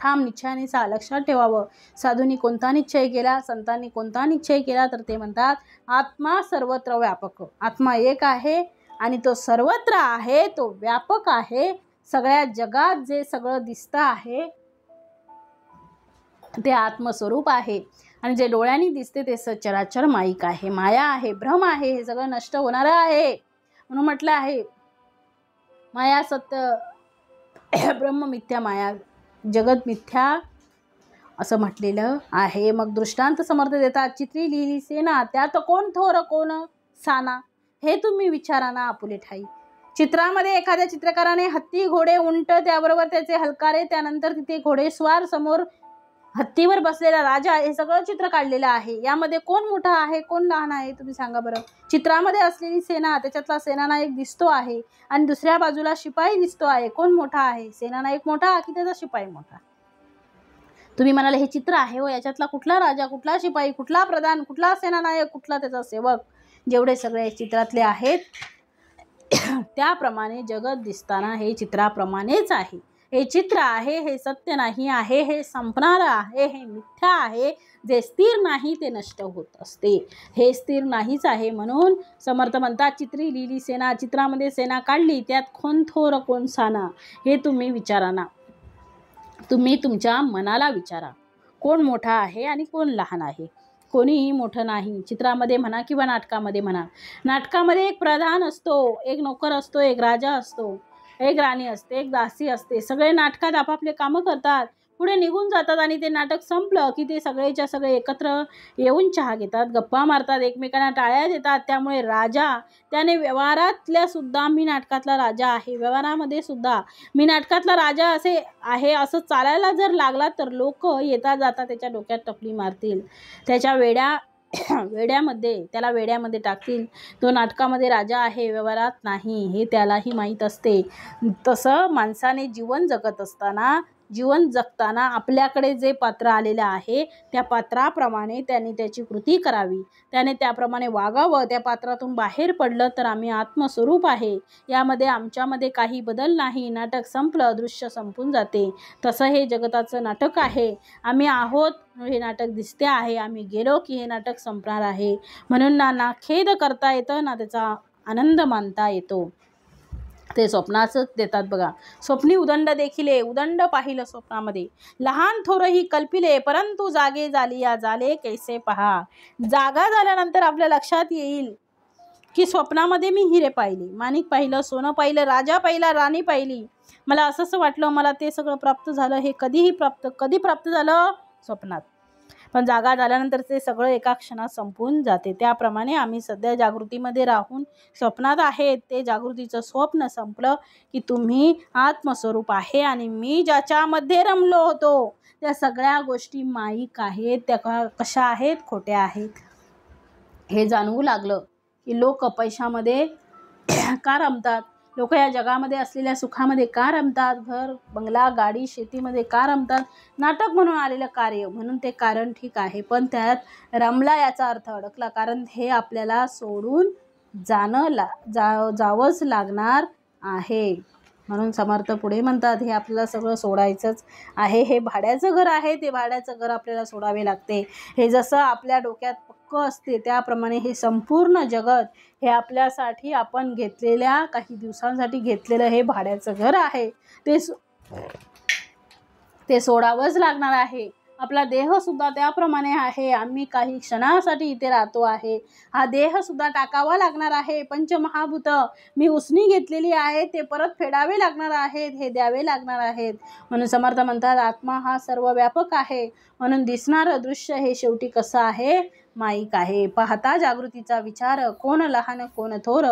ठाम निश्चयाने लक्षात ठेवावं. साधूंनी कोणता निश्चय केला, संतांनी कोणता निश्चय केला, तर ते म्हणतात आत्मा सर्वत्र व्यापक. आत्मा एक आहे आणि तो सर्वत्र आहे, तो व्यापक आहे. सगळ्या जगात जे सगळं दिसतं आहे ते आत्मस्वरूप आहे आणि जे डोळ्यांनी दिसते ते सचराचर माईक आहे, माया आहे, भ्रम आहे. हे सगळं नष्ट होणारं आहे. म्हणून म्हटलं आहे, माया सत्य, ब्रह्म मिथ्या, माया जगत मिथ्या असं म्हटलेलं आहे. मग दृष्टांत समर्थ देतात, चित्री लिहिली सेना, त्यात कोण थोर कोण साना, हे तुम्ही विचारा ना आपुले ठाई. चित्रामध्ये एखाद्या चित्रकाराने हत्ती, घोडे, उंट, त्याबरोबर त्याचे हलकारे, त्यानंतर तिथे घोडेस्वार, समोर हत्तीवर बसलेला राजा, हे सगळं चित्र काढलेलं आहे. यामध्ये कोण मोठा आहे, कोण लहान आहे, तुम्ही सांगा बरं. चित्रामध्ये असलेली सेना, त्याच्यातला सेनानायक दिसतो आहे आणि दुसऱ्या बाजूला शिपाई दिसतो आहे. कोण मोठा आहे, सेनानायक मोठा की त्याचा शिपाई मोठा? तुम्ही म्हणाले हे चित्र आहे हो, याच्यातला कुठला राजा, कुठला शिपाई, कुठला प्रधान, कुठला सेनानायक, कुठला त्याचा सेवक, जेवढे सगळे चित्रातले आहेत त्याप्रमाणे जगत दिसताना हे चित्राप्रमाणेच आहे. हे चित्र आहे, हे सत्य नाही आहे, हे संपणार आहे, हे मिथ्या आहे. जे स्थिर नाही ते नष्ट होत असते, हे स्थिर नाहीच आहे. म्हणून समर्थ म्हणतात, चित्री लिहिली सेना, चित्रामध्ये सेना काढली, त्यात कोण थोर कोण साना, हे तुम्ही विचारा ना. तुम्ही तुमच्या मनाला विचारा, कोण मोठा आहे आणि कोण लहान आहे. कोणीही मोठं नाही. चित्रामध्ये म्हणा किंवा नाटकामध्ये म्हणा. नाटकामध्ये एक प्रधान असतो, एक नोकर असतो, एक राजा असतो, एक राणी असते, एक दासी असते. सगळे नाटकात आपापले कामं करतात, पुढे निघून जातात आणि ते नाटक संपलं की ते सगळेच्या सगळे एकत्र येऊन चहा घेतात, गप्पा मारतात, एकमेकांना टाळ्या देतात. त्यामुळे राजा त्याने व्यवहारातल्या सुद्धा मी नाटकातला राजा आहे, व्यवहारामध्ये सुद्धा मी नाटकातला राजा असे आहे असं चालायला जर लागला तर लोक येता जाता त्याच्या डोक्यात टपली मारतील, त्याच्या त्याला वेड्यामध्ये टाकतील. तो नाटकामध्ये राजा आहे, व्यवहारात नाही, हे त्यालाही माहीत असते. तसं माणसाने जीवन जगताना आपल्याकडे जे पात्र आलेलं आहे त्या पात्राप्रमाणे त्याने त्याची कृती करावी, त्याने त्याप्रमाणे वागावं. त्या पात्रातून बाहेर पडलं तर आम्ही आत्मस्वरूप आहे, यामध्ये आमच्यामध्ये काही बदल नाही. नाटक संपलं, दृश्य संपून जाते. तसं हे जगताचं नाटक आहे. आम्ही आहोत हे नाटक दिसते आहे, आम्ही गेलो की हे नाटक संपणार आहे. म्हणून ना खेद करता येतं ना त्याचा आनंद मानता येतो. ते स्वप्नाचंच देतात बघा. स्वप्नी उदंड देखिले, उदंड पाहिलं स्वप्नामध्ये. लहान थोरही कल्पिले, परंतु जागे झालिया झाले कैसे पहा. जागा झाल्यानंतर आपल्या लक्षात येईल की स्वप्नामध्ये मी हिरे पाहिले, माणिक पाहिलं, सोनं पाहिलं, राजा पाहिला, राणी पाहिली. मला असं वाटलं मला ते सगळं प्राप्त झालं. हे कधी प्राप्त झालं? स्वप्नात. पण जागा झाल्यानंतर ते सगळं एका क्षणात संपून जाते. त्याप्रमाणे आम्ही सध्या जागृतीमध्ये राहून स्वप्नात आहेत. ते जागृतीचं स्वप्न संपलं की तुम्ही आत्मस्वरूप आहे आणि मी ज्याच्यामध्ये रमलो होतो त्या सगळ्या गोष्टी माईक आहेत, त्या कशा आहेत? खोट्या आहेत. हे जाणवू लागलं की लोक पैशामध्ये का रमतात, लोक या जगामध्ये असलेल्या सुखामध्ये का रमतात, घर बंगला गाडी शेतीमध्ये का रमतात? नाटक म्हणून आलेलं कार्य, म्हणून ते कारण ठीक आहे, पण त्यात रमला याचा अर्थ अडकला. कारण हे आपल्याला सोडून जावंच लागणार आहे. म्हणून समर्थ पुढे म्हणतात हे आपल्याला सगळं सोडायचंच आहे. हे भाड्याचं घर आहे, ते भाड्याचं घर आपल्याला सोडावे लागते. हे जसं आपल्या डोक्यात पक्क असते त्याप्रमाणे हे संपूर्ण जगत हे आपल्यासाठी आपण घेतलेल्या काही दिवसांसाठी घेतलेलं हे भाड्याचं घर आहे. ते सोडावंच लागणार आहे. आपला देहसुद्धा त्याप्रमाणे आहे. आम्ही काही क्षणासाठी इथे राहतो आहे. हा देहसुद्धा टाकावा लागणार आहे. पंचमहाभूत मी उसनी घेतलेली आहे, ते परत फेडावे लागणार आहेत, हे द्यावे लागणार आहेत. म्हणून समर्थ म्हणतात आत्मा हा सर्व व्यापक आहे. म्हणून दिसणारं दृश्य हे शेवटी कसं आहे? माईक आहे. पाहता जागृतीचा विचार, कोण लहान कोण थोर,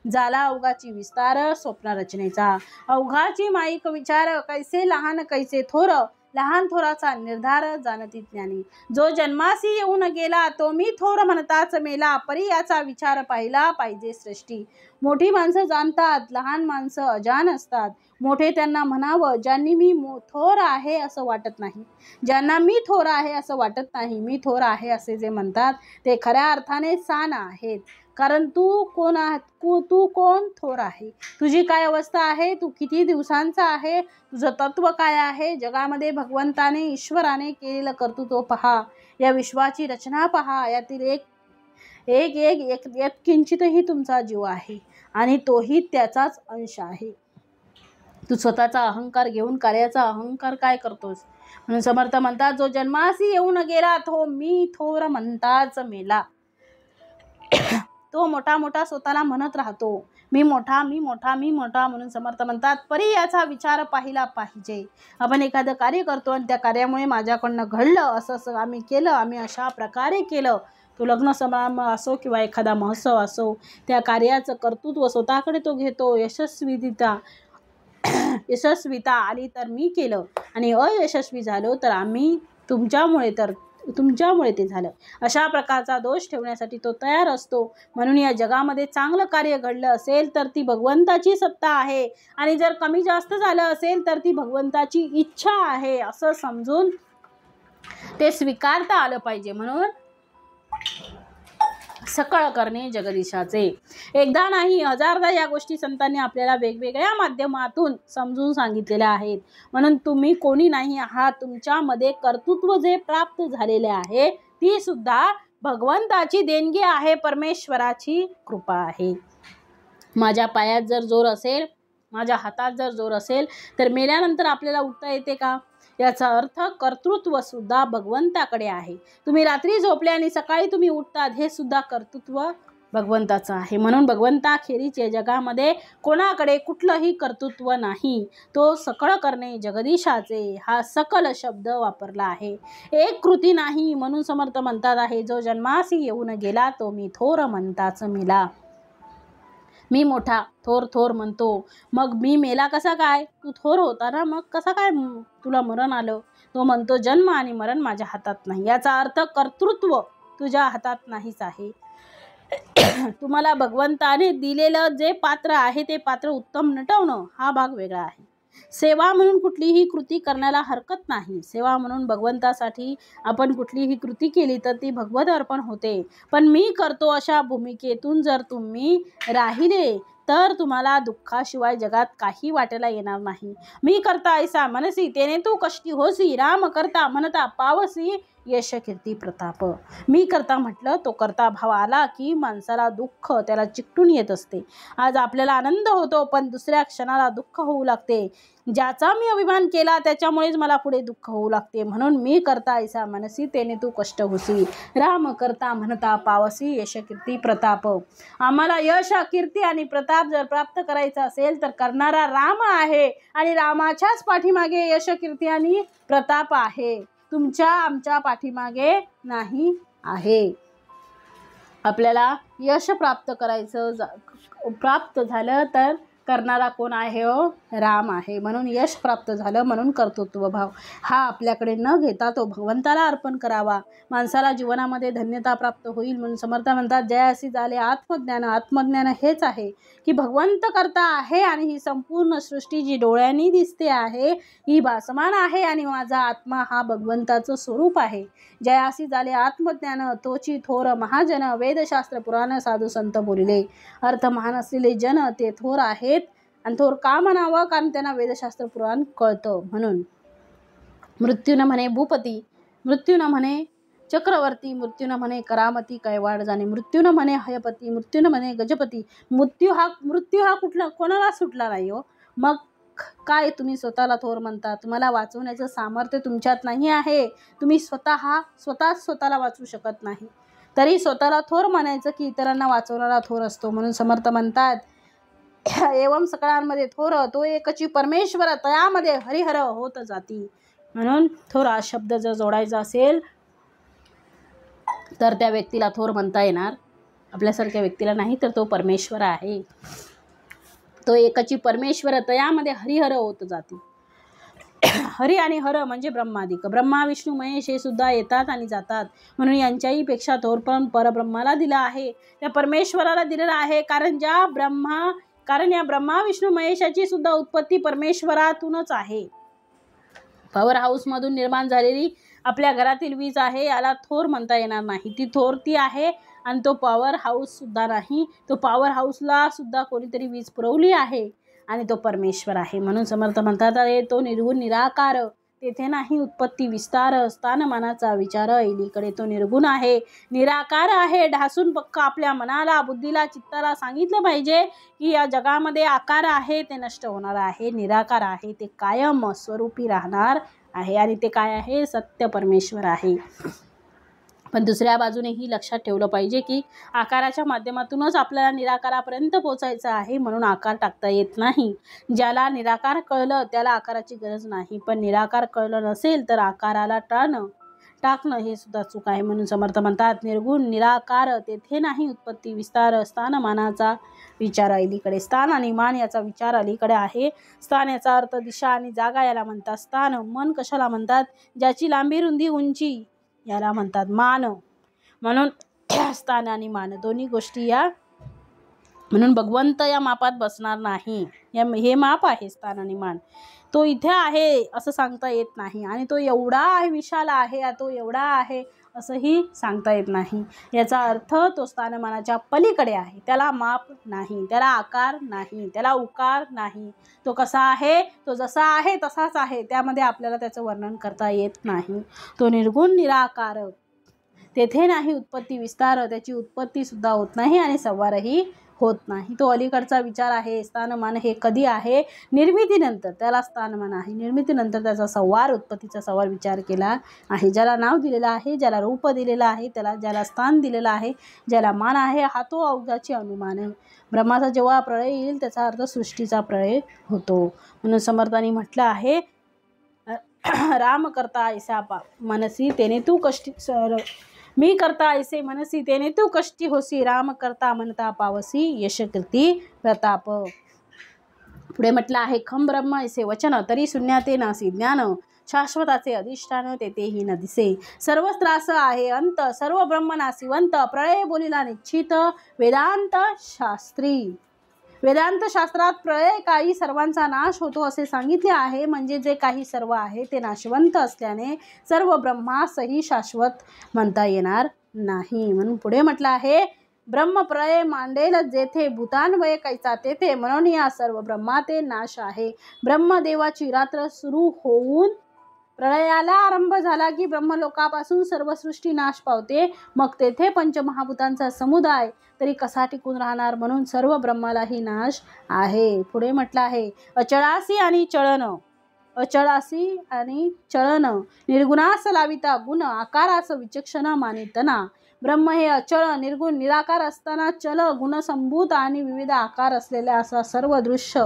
झाला अवघाची विस्तार स्वप्न रचनेचा. अवघाची माईक विचार, कैसे लहान कैसे थोर, लहान थोराचा निर्धार जाणती ज्ञानी. जो जन्मासी येऊन गेला तो मी थोर म्हणताच मेला, परी याचा विचार पाहिला पाहिजे सृष्टी. मोठी माणसं जाणतात, लहान माणसं अजान असतात. मोठे त्यांना म्हणावं ज्यांनी मी थोर आहे असं वाटत नाही, ज्यांना मी थोर आहे असं वाटत नाही. मी थोर आहे असे जे म्हणतात ते खऱ्या अर्थाने सान आहेत. कारण तू कोण थोर आहे, तुझी काय अवस्था आहे, तू किती दिवसांचा आहे, तुझं तत्व काय आहे, जगामध्ये भगवंताने ईश्वराने केलेलं कर्तृत्व पहा, या विश्वाची रचना पहा. यातील एक किंचितही तुमचा जीव आहे आणि तोही त्याचाच अंश आहे. तू स्वतःचा अहंकार घेऊन कार्याचा अहंकार काय करतोस? म्हणून समर्थ म्हणतात जो जन्मासी येऊन गेला तो मी थोर म्हणताच मेला. तो मोठा स्वतःला म्हणत राहतो मी मोठा म्हणून समर्थ म्हणतात परी याचा विचार पाहिला पाहिजे. आपण एखादं कार्य करतो आणि त्या कार्यामुळे माझ्याकडनं घडलं असं आम्ही केलं, आम्ही अशा प्रकारे केलं. तो लग्न समारंभ असो किंवा एखादा महोत्सव असो, त्या कार्याचं कर्तृत्व स्वतःकडे तो घेतो. यशस्वीता आली तर मी केलं आणि अयशस्वी झालो तर आम्ही तुमच्यामुळे ते झालं, अशा प्रकारचा दोष ठेवण्यासाठी तो तयार असतो. म्हणून या जगामध्ये चांगलं कार्य घडलं असेल तर ती भगवंताची सत्ता आहे आणि जर कमी जास्त झालं असेल तर ती भगवंताची इच्छा आहे असं समजून ते स्वीकारता आलं पाहिजे. म्हणून सकळ करणे जगदीशाचे. एकदा नाही हजारदा या गोष्टी संतांनी आपल्याला वेगवेगळ्या माध्यमातून समजून सांगितलेल्या आहेत. म्हणून तुम्ही कोणी नाही आहात, तुमच्यामध्ये कर्तृत्व जे प्राप्त झालेले आहे ती सुद्धा भगवंताची देणगी आहे, परमेश्वराची कृपा आहे. माझ्या पायात जर जोर असेल, माझ्या हातात जर जोर असेल तर मेल्यानंतर आपल्याला उठता येते का? याचा अर्थ कर्तृत्व सुद्धा भगवंताकडे आहे. तुम्ही रात्री झोपले आणि सकाळी तुम्ही उठतात हे सुद्धा कर्तृत्व भगवंताचं आहे. म्हणून भगवंताखेरीज या जगामध्ये कोणाकडे कुठलंही कर्तृत्व नाही. तो सकळ करणे जगदीशाचे हा सकल शब्द वापरला आहे. एक कृती नाही म्हणून समर्थ म्हणतात आहे, जो जन्मासी येऊन गेला तो मी थोर म्हणताच मिला. मी मोठा थोर थोर म्हणतो, मग मी मेला कसा काय? तू थोर होता ना, मग कसा काय तुला मरण आलं? तो म्हणतो जन्म आणि मरण माझ्या हातात नाही. याचा अर्थ कर्तृत्व तुझ्या हातात नाहीच आहे. तुम्हाला भगवंताने दिलेलं जे पात्र आहे ते पात्र उत्तम नटवणं हा भाग वेगळा आहे. सेवा म्हणून कुठलीही कृती करण्याला हरकत नाही. सेवा म्हणून भगवंतासाठी आपण कुठलीही कृती केली तर ती भगवत अर्पण होते. पण मी करतो अशा भूमिकेतून जर तुम्ही राहिले तर तुम्हाला दुःखाशिवाय जगात काही वाटायला येणार नाही. मी करता ऐसा मनसी तेने तू कष्टी होसी, राम करता म्हणता पावसी यश कीर्ती प्रताप. मी करता म्हटलं तो करता भाव आला की माणसाला दुःख त्याला चिकटून येत असते. आज आपल्याला आनंद होतो पण दुसऱ्या क्षणाला दुःख होऊ लागते. ज्याचा मी अभिमान केला त्याच्यामुळेच मला पुढे दुःख होऊ लागते. म्हणून मी करता ऐसा मनसी तेने तू कष्ट होसी, राम करता म्हणता पावसी यश कीर्ती प्रताप. आम्हाला यश कीर्ती आणि प्रताप जर प्राप्त करायचा असेल तर करणारा राम आहे आणि रामाच्याच पाठीमागे यश कीर्ती आणि प्रताप आहे. तुमच्या आमच्या पाठीमागे नाही आहे. आपल्याला यश प्राप्त प्राप्त झालं तर करणारा कोण आहे? हो, राम आहे. म्हणून यश प्राप्त झालं म्हणून कर्तृत्व भाव हा आपल्याकडे न घेता तो भगवंताला अर्पण करावा. माणसाला जीवनामध्ये धन्यता प्राप्त होईल. म्हणून समर्थ म्हणतात जयासी झाले आत्मज्ञान. आत्मज्ञान हेच आहे की भगवंत करता आहे आणि ही संपूर्ण सृष्टी जी डोळ्यांनी दिसते आहे ही भासमान आहे आणि माझा आत्मा हा भगवंताचं स्वरूप आहे. जयासी झाले आत्मज्ञान तोची थोर महाजन, वेदशास्त्र पुराण साधू संत बोलिले. अर्थ महान असलेले जन ते थोर आहेत आणि थोर का म्हणावं? कारण त्यांना वेदशास्त्र पुराण कळतं. म्हणून मृत्यू न म्हणे भूपती, मृत्यू न म्हणे चक्रवर्ती, मृत्यू न म्हणे करामती कैवाड जाणे, मृत्यू न म्हणे हयपती, मृत्यू न म्हणे गजपती. मृत्यू हा कुठला कोणाला सुटला नाही हो. मग काय तुम्ही स्वतःला थोर म्हणता? तुम्हाला वाचवण्याचं सामर्थ्य तुमच्यात नाही आहे. तुम्ही स्वतःला वाचवू शकत नाही तरी स्वतःला थोर म्हणायचं की इतरांना वाचवणारा थोर असतो. म्हणून समर्थ म्हणतात एवम सकळांमध्ये थोर तो एकची परमेश्वर तयामध्ये हरिहर होत जाती. म्हणून थोर हा शब्द जर जोडायचा असेल तर त्या व्यक्तीला थोर म्हणता येणार, आपल्यासारख्या व्यक्तीला नाही. तर तो परमेश्वर आहे. तो एकची परमेश्वर तयामध्ये हरिहर होत जाती. हरी आणि हर म्हणजे ब्रह्मादिक. ब्रह्मा विष्णू महेश हे सुद्धा येतात आणि जातात. म्हणून यांच्याही पेक्षा थोरपण परब्रह्माला दिला आहे, त्या परमेश्वराला दिलेला आहे. कारण या ब्रह्मा विष्णू महेशाची सुद्धा उत्पत्ती परमेश्वरातूनच आहे. पॉवर हाऊसमधून निर्माण झालेली आपल्या घरातील वीज आहे, याला थोर म्हणता येणार नाही. ती आहे आणि तो पॉवर हाऊस सुद्धा नाही. तो पॉवर हाऊसला सुद्धा कोणीतरी वीज पुरवली आहे आणि तो परमेश्वर आहे. म्हणून समर्थ म्हणतात तो निर्गुण निराकार, तेथे नाही उत्पत्ती विस्तार, स्थानमानाचा विचार, एलीकडे तो निर्गुण आहे, निराकार आहे. ढासून पक्का आपल्या मनाला, बुद्धीला, चित्ताला सांगितलं पाहिजे की या जगामध्ये आकार आहे ते नष्ट होणार आहे, निराकार आहे ते कायम स्वरूपी राहणार आहे आणि ते काय आहे? सत्य परमेश्वर आहे. पण दुसऱ्या बाजूनेही लक्षात ठेवलं पाहिजे की आकाराच्या माध्यमातूनच आपल्याला निराकारापर्यंत पोचायचं आहे. म्हणून आकार टाकता येत नाही. ज्याला निराकार कळलं त्याला आकाराची गरज नाही, पण निराकार कळलं नसेल तर आकाराला टाकणं हे सुद्धा चूक आहे. म्हणून समर्थ म्हणतात निर्गुण निराकार, तेथे नाही उत्पत्ती विस्तार, स्थानमानाचा विचार अलीकडे. स्थान आणि मान याचा विचार अलीकडे आहे. स्थान याचा अर्थ दिशा आणि जागा याला म्हणतात स्थान. मन कशाला म्हणतात? ज्याची लांबी रुंदी उंची याला म्हणतात मान. म्हणून स्थान आणि मान दोन्ही गोष्टी या, म्हणून भगवंत या मापात बसणार नाही. हे माप आहे स्थान आणि मान. तो इथे आहे असं सांगता येत नाही आणि तो एवढा आहे विशाल आहे, तो एवढा आहे असंही सांगता येत नाही. याचा अर्थ तो स्थानमानाच्या पलीकडे आहे. त्याला माप नाही, त्याला आकार नाही, त्याला उकार नाही. तो कसा आहे? तो जसा आहे तसाच आहे. त्यामध्ये आपल्याला त्याचं वर्णन करता येत नाही. तो निर्गुण निराकार, तेथे नाही उत्पत्ती विस्तार, त्याची उत्पत्ती सुद्धा होत नाही आणि संवारही होत नाही. तो अलीकडचा विचार आहे. स्थानमान हे कधी आहे? निर्मितीनंतर त्याला स्थानमान आहे. निर्मितीनंतर त्याचा संवार, उत्पत्तीचा संवार विचार केला आहे. ज्याला नाव दिलेलं आहे, ज्याला रूप दिलेलं आहे, ज्याला स्थान दिलेलं आहे, ज्याला मान आहे, हा तो अवघाची अनुमान आहे. ब्रह्माचा जेव्हा प्रळय येईल त्याचा अर्थ सृष्टीचा प्रळय होतो. म्हणून समर्थांनी म्हटलं आहे, राम करता ऐसा मनसी तेने तू कष्टी मी करता ऐसे मनसी तेने तू कष्टी होसी, राम करता म्हणता पावसी यश कीर्ती प्रताप. पुढे म्हटलं आहे, खम ब्रह्म ऐसे वचन तरी शून्याते नासी ज्ञान, शाश्वताचे अधिष्ठान तेथेही न दिसे. सर्व त्रास आहे अंत, सर्व ब्रह्म नासिवंत, प्रळय बोलिला निश्चित वेदांत शास्त्री. वेदांत शास्त्रात प्रळय काळी सर्वांचा नाश होतो असे सांगितले आहे. म्हणजे जे काही सर्व आहे ते नाशवंत असल्याने सर्व ब्रह्मासही शाश्वत म्हणता येणार नाही. म्हणून पुढे म्हटलं आहे, ब्रह्म प्रळय मांडेल जेथे, भूतान्वय कैसा तेथे, म्हणून या सर्व ब्रह्माते नाश आहे. ब्रह्मदेवाची रात्र सुरू होऊन प्रळयाला आरंभ झाला की ब्रह्मलोकापासून सर्व सृष्टी नाश पावते. मग तेथे पंचमहाभूतांचा समुदाय तरी कसा टिकून राहणार? म्हणून सर्व ब्रह्मालाही नाश आहे. पुढे म्हटलं आहे, अचळासी आणि चळन, अचळासी आणि चळन, निर्गुणास लाविता गुण, आकारास विचक्षण मानितना. ब्रह्म हे अचळ, निर्गुण, निराकार असताना चल, गुणसंभूत आणि विविध आकार असलेल्या असा सर्व दृश्य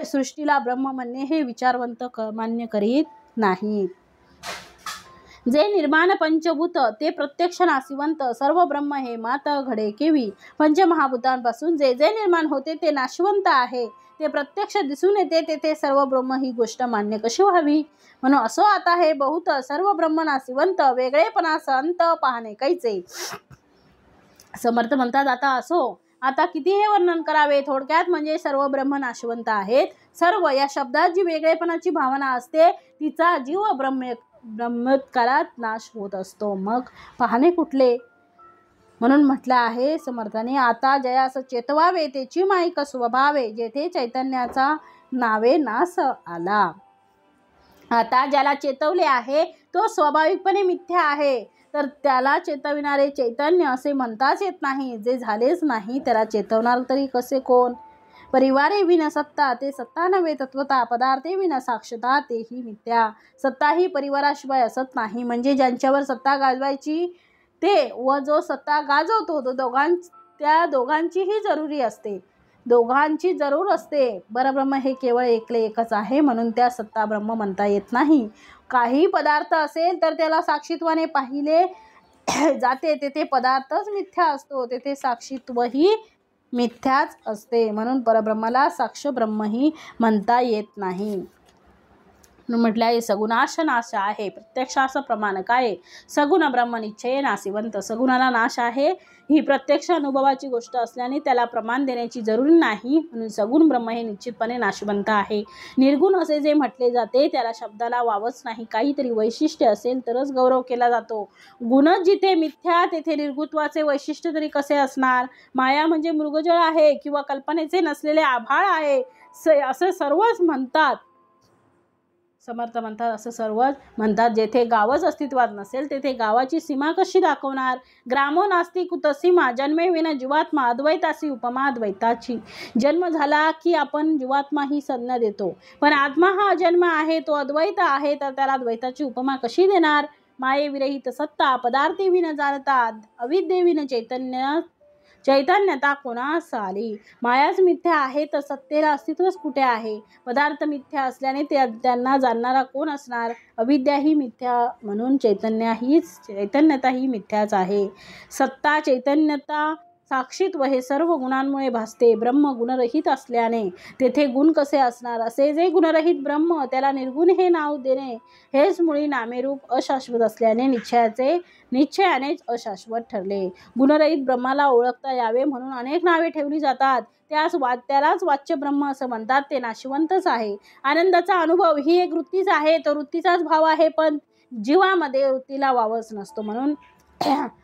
सृष्टीला ब्रह्म म्हणणे हे विचारवंत मान्य करीत नाही. जे निर्माण पंचभूत ते प्रत्यक्ष नाशिवंत, सर्व ब्रह्म हे मात घडे केवी. पंचमहाभूतांपासून जे जे निर्माण होते ते नाशवंत आहे, ते प्रत्यक्ष दिसून येते, तेथे सर्व ब्रह्म ही गोष्ट मान्य कशी व्हावी? म्हणून असो आता हे बहुत, सर्व ब्रह्म नाशिवंत, वेगळेपणास अंत पाहणे कैचे. समर्थ म्हणतात, आता असो, आता किती हे वर्णन करावे? थोडक्यात म्हणजे सर्व ब्रह्म नाशवंत आहेत. सर्व या शब्दात जी वेगळेपणाची भावना असते तिचा जीव ब्रह्मोत्कारात नाश होत असतो. मग पाहणे कुठले? म्हणून म्हटलं आहे समर्थाने, आता जयास चेतवावे तेची माईक स्वभावे, जेथे चैतन्याचा नावे नाश आला. आता ज्याला चेतवले आहे तो स्वाभाविकपणे मिथ्या आहे, तर त्याला चेतविणारे चैतन्य असे म्हणताच येत नाही. जे झालेच नाही त्याला चेतवणार तरी कसे कोण? परिवारे विन सत्ता ते सत्ता नव्हे तत्वता, पदार्थे विन साक्षता तेही मिथ्या. सत्ता ही परिवाराशिवाय असत नाही. म्हणजे ज्यांच्यावर सत्ता गाजवायची ते व जो सत्ता गाजवतो तो त्या दोघांचीही जरुरी असते, दोघांची जरूर असते. परब्रह्म हे केवळ एकले एकच आहे, म्हणून त्या सत्ता ब्रह्म म्हणता येत नाही. काही पदार्थ असेल तर त्याला साक्षीत्वाने पाहिले जाते, तेथे पदार्थच मिथ्या असतो, तेथे साक्षीत्वही मिथ्याच असते. म्हणून परब्रह्माला साक्ष ब्रह्मही म्हणता येत नाही. म्हटलं आहे, सगुणाश नाश आहे, प्रत्यक्षास प्रमाण काय? सगुण ब्रह्म निश्चय नाशिवंत. सगुणाला नाश आहे ही प्रत्यक्ष अनुभवाची गोष्ट असल्याने त्याला प्रमाण देण्याची जरुरी नाही. म्हणून सगुण ब्रह्म हे निश्चितपणे नाशवंत आहे. निर्गुण असे जे म्हटले जाते त्याला शब्दाला वावच नाही. काहीतरी वैशिष्ट्य असेल तरच गौरव केला जातो. गुणच जिथे मिथ्या तेथे निर्गुत्वाचे वैशिष्ट्य तरी कसे असणार? माया म्हणजे मृगजळ आहे किंवा कल्पनेचे नसलेले आभाळ आहे असं सर्वच म्हणतात. समर्थ म्हणतात असं सर्वच म्हणतात. जेथे गावच अस्तित्वात नसेल तेथे गावाची सीमा कशी दाखवणार? ग्रामो नास्ति कुत सीमा, जन्मे विना जीवात्मा, अद्वैतासी उपमा अद्वैताची. जन्म झाला की आपण जीवात्मा ही संज्ञा देतो, पण आत्मा हा अजन्म आहे, तो अद्वैत आहे, तर त्याला द्वैताची उपमा कशी देणार? माये विरहित सत्ता, पदार्थे विन जाणता, अविद्येविन चैतन्यता कोणास आली? मायाच मिथ्या आहे तर सत्तेला अस्तित्वच कुठे आहे? पदार्थ मिथ्या असल्याने त्यांना जाणणारा कोण असणार? अविद्या ही मिथ्या, म्हणून चैतन्यता ही मिथ्याच आहे. सत्ता, चैतन्यता, साक्षीत्व हे सर्व गुणांमुळे भासते. ब्रह्म गुणरहित असल्याने तेथे गुण कसे असणार? असे जे गुणरहित ब्रह्म त्याला निर्गुण हे नाव देणे हेच मुळी नामेरूप अशाश्वत असल्याने निश्चयानेच अशाश्वत ठरले. गुणरहित ब्रह्माला ओळखता यावे म्हणून अनेक नावे ठेवली जातात. त्यालाच वाच्य ब्रह्म असं म्हणतात. ते नाशवंतच आहे. आनंदाचा अनुभव ही एक वृत्तीच आहे, तो वृत्तीचाच भाव आहे, पण जीवामध्ये वृत्तीला वावच नसतो, म्हणून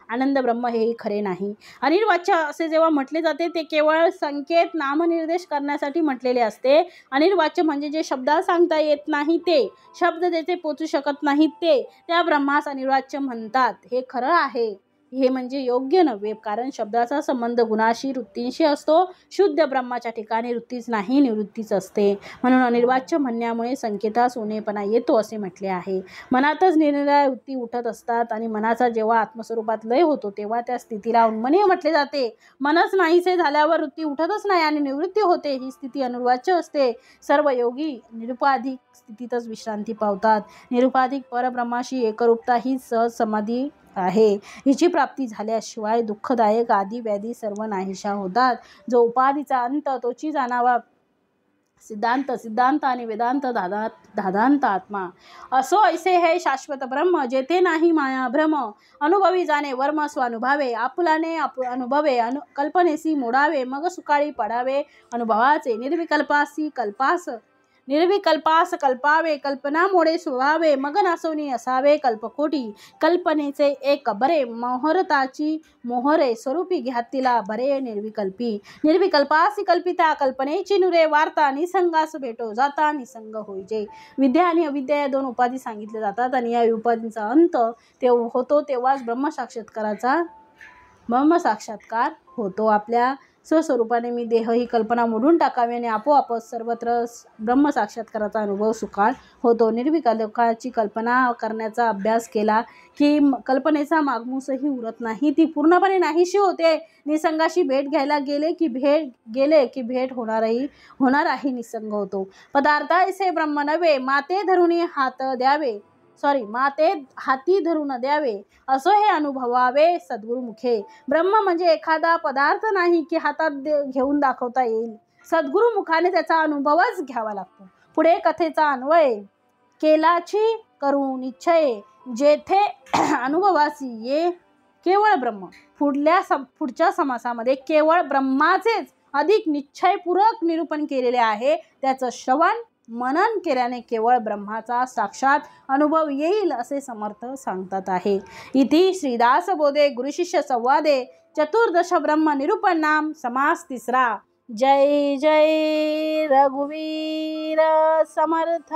आनंद ब्रह्म हेही खरे नाही. अनिर्वाच्य असे जेव्हा म्हटले जाते ते केवळ संकेत नामनिर्देश करण्यासाठी म्हटलेले असते. अनिर्वाच्य म्हणजे जे शब्दात सांगता येत नाही, ते शब्द जेथे पोचू शकत नाहीत ते त्या ब्रह्मास अनिर्वाच्य म्हणतात. हे खरं आहे. हे म्हणजे योग्य नव्हे, कारण शब्दाचा संबंध गुणाशी वृत्तींशी असतो. शुद्ध ब्रह्माच्या ठिकाणी वृत्तीच नाही, निवृत्तीच असते. म्हणून अनिर्वाच्य म्हणण्यामुळे संकेतास उणेपणा येतो असे म्हटले आहे. मनातच निरनिराळ्या वृत्ती उठत असतात आणि मनाचा जेव्हा आत्मस्वरूपात लय होतो तेव्हा त्या स्थितीला उन्मनीय म्हटले जाते. मनच नाहीसे झाल्यावर वृत्ती उठतच नाही आणि निवृत्ती होते. ही स्थिती अनिर्वाच्य असते. सर्व योगी निरुपाधिक स्थितीतच विश्रांती पावतात. निरुपाधिक परब्रह्माशी एकरूपता ही सहज समाधी आहे. हिची प्राप्ती झाल्याशिवाय दुःखदायक आदी व्याधी सर्व नाहीशा होतात. जो उपाधीचा अंत तोची जाणावा सिद्धांत आणि वेदांत दादांत आत्मा असो ऐसे हे शाश्वत ब्रह्म, जेथे नाही माया भ्रम. अनुभवी जाणे वर्म स्वानुभवे, आपुलाने अनुभवे कल्पनेसी मोडावे. मग सुकाळी पडावे अनुभवाचे, निर्विकल्पास कल्पावे. कल्पना मोडे स्वभावे, मग नासवणी असावे कल्पकोटी. कल्पनेचे एक बरे, मोहरताची मोहरे. स्वरूपी घ्यातीला बरे निर्विकल्पी. निर्विकल्पासी कल्पिता, कल्पनेची नुरे वार्ता. निसंगास भेटो जाता, निसंग होईजे. विद्या आणि अविद्या या दोन उपाधी सांगितल्या जातात आणि या उपाधींचा अंत होतो तेव्हाच ब्रह्मसाक्षात्कार होतो. आपल्या स्वस्वरूपाने मी देह ही कल्पना मोडून टाकावी आणि आपोआपच सर्वत्र ब्रह्मसाक्षात्काराचा अनुभव सुकाळ होतो. निर्विकल्पाची कल्पना करण्याचा अभ्यास केला की कल्पनेचा मागमूसही उरत नाही, ती पूर्णपणे नाहीशी होते. निसंगाशी भेट घ्यायला गेले की भेट होणाराही निसंग होतो. पदार्थ ऐसे ब्रह्म नव्हे, माते हाती धरून द्यावे, असो हे अनुभवावे सद्गुरुमुखे. ब्रह्म म्हणजे एखादा पदार्थ नाही की हातात घेऊन दाखवता येईल. सद्गुरुमुखाने त्याचा अनुभवच घ्यावा लागतो. पुढे कथेचा अन्वय केलाची करून निश्चय, जेथे अनुभवासी ये केवळ ब्रह्म. पुढच्या समासामध्ये केवळ ब्रह्माचेच अधिक निश्चयपूर्वक निरूपण केलेले आहे. त्याचं श्रवण मनन केल्याने केवळ ब्रह्माचा साक्षात अनुभव येईल असे समर्थ सांगतात आहे. इति श्रीदासबोधे गुरुशिष्य संवादे चतुर्दश ब्रह्म निरूपण नाम समास तिसरा. जय जय रघुवीर समर्थ.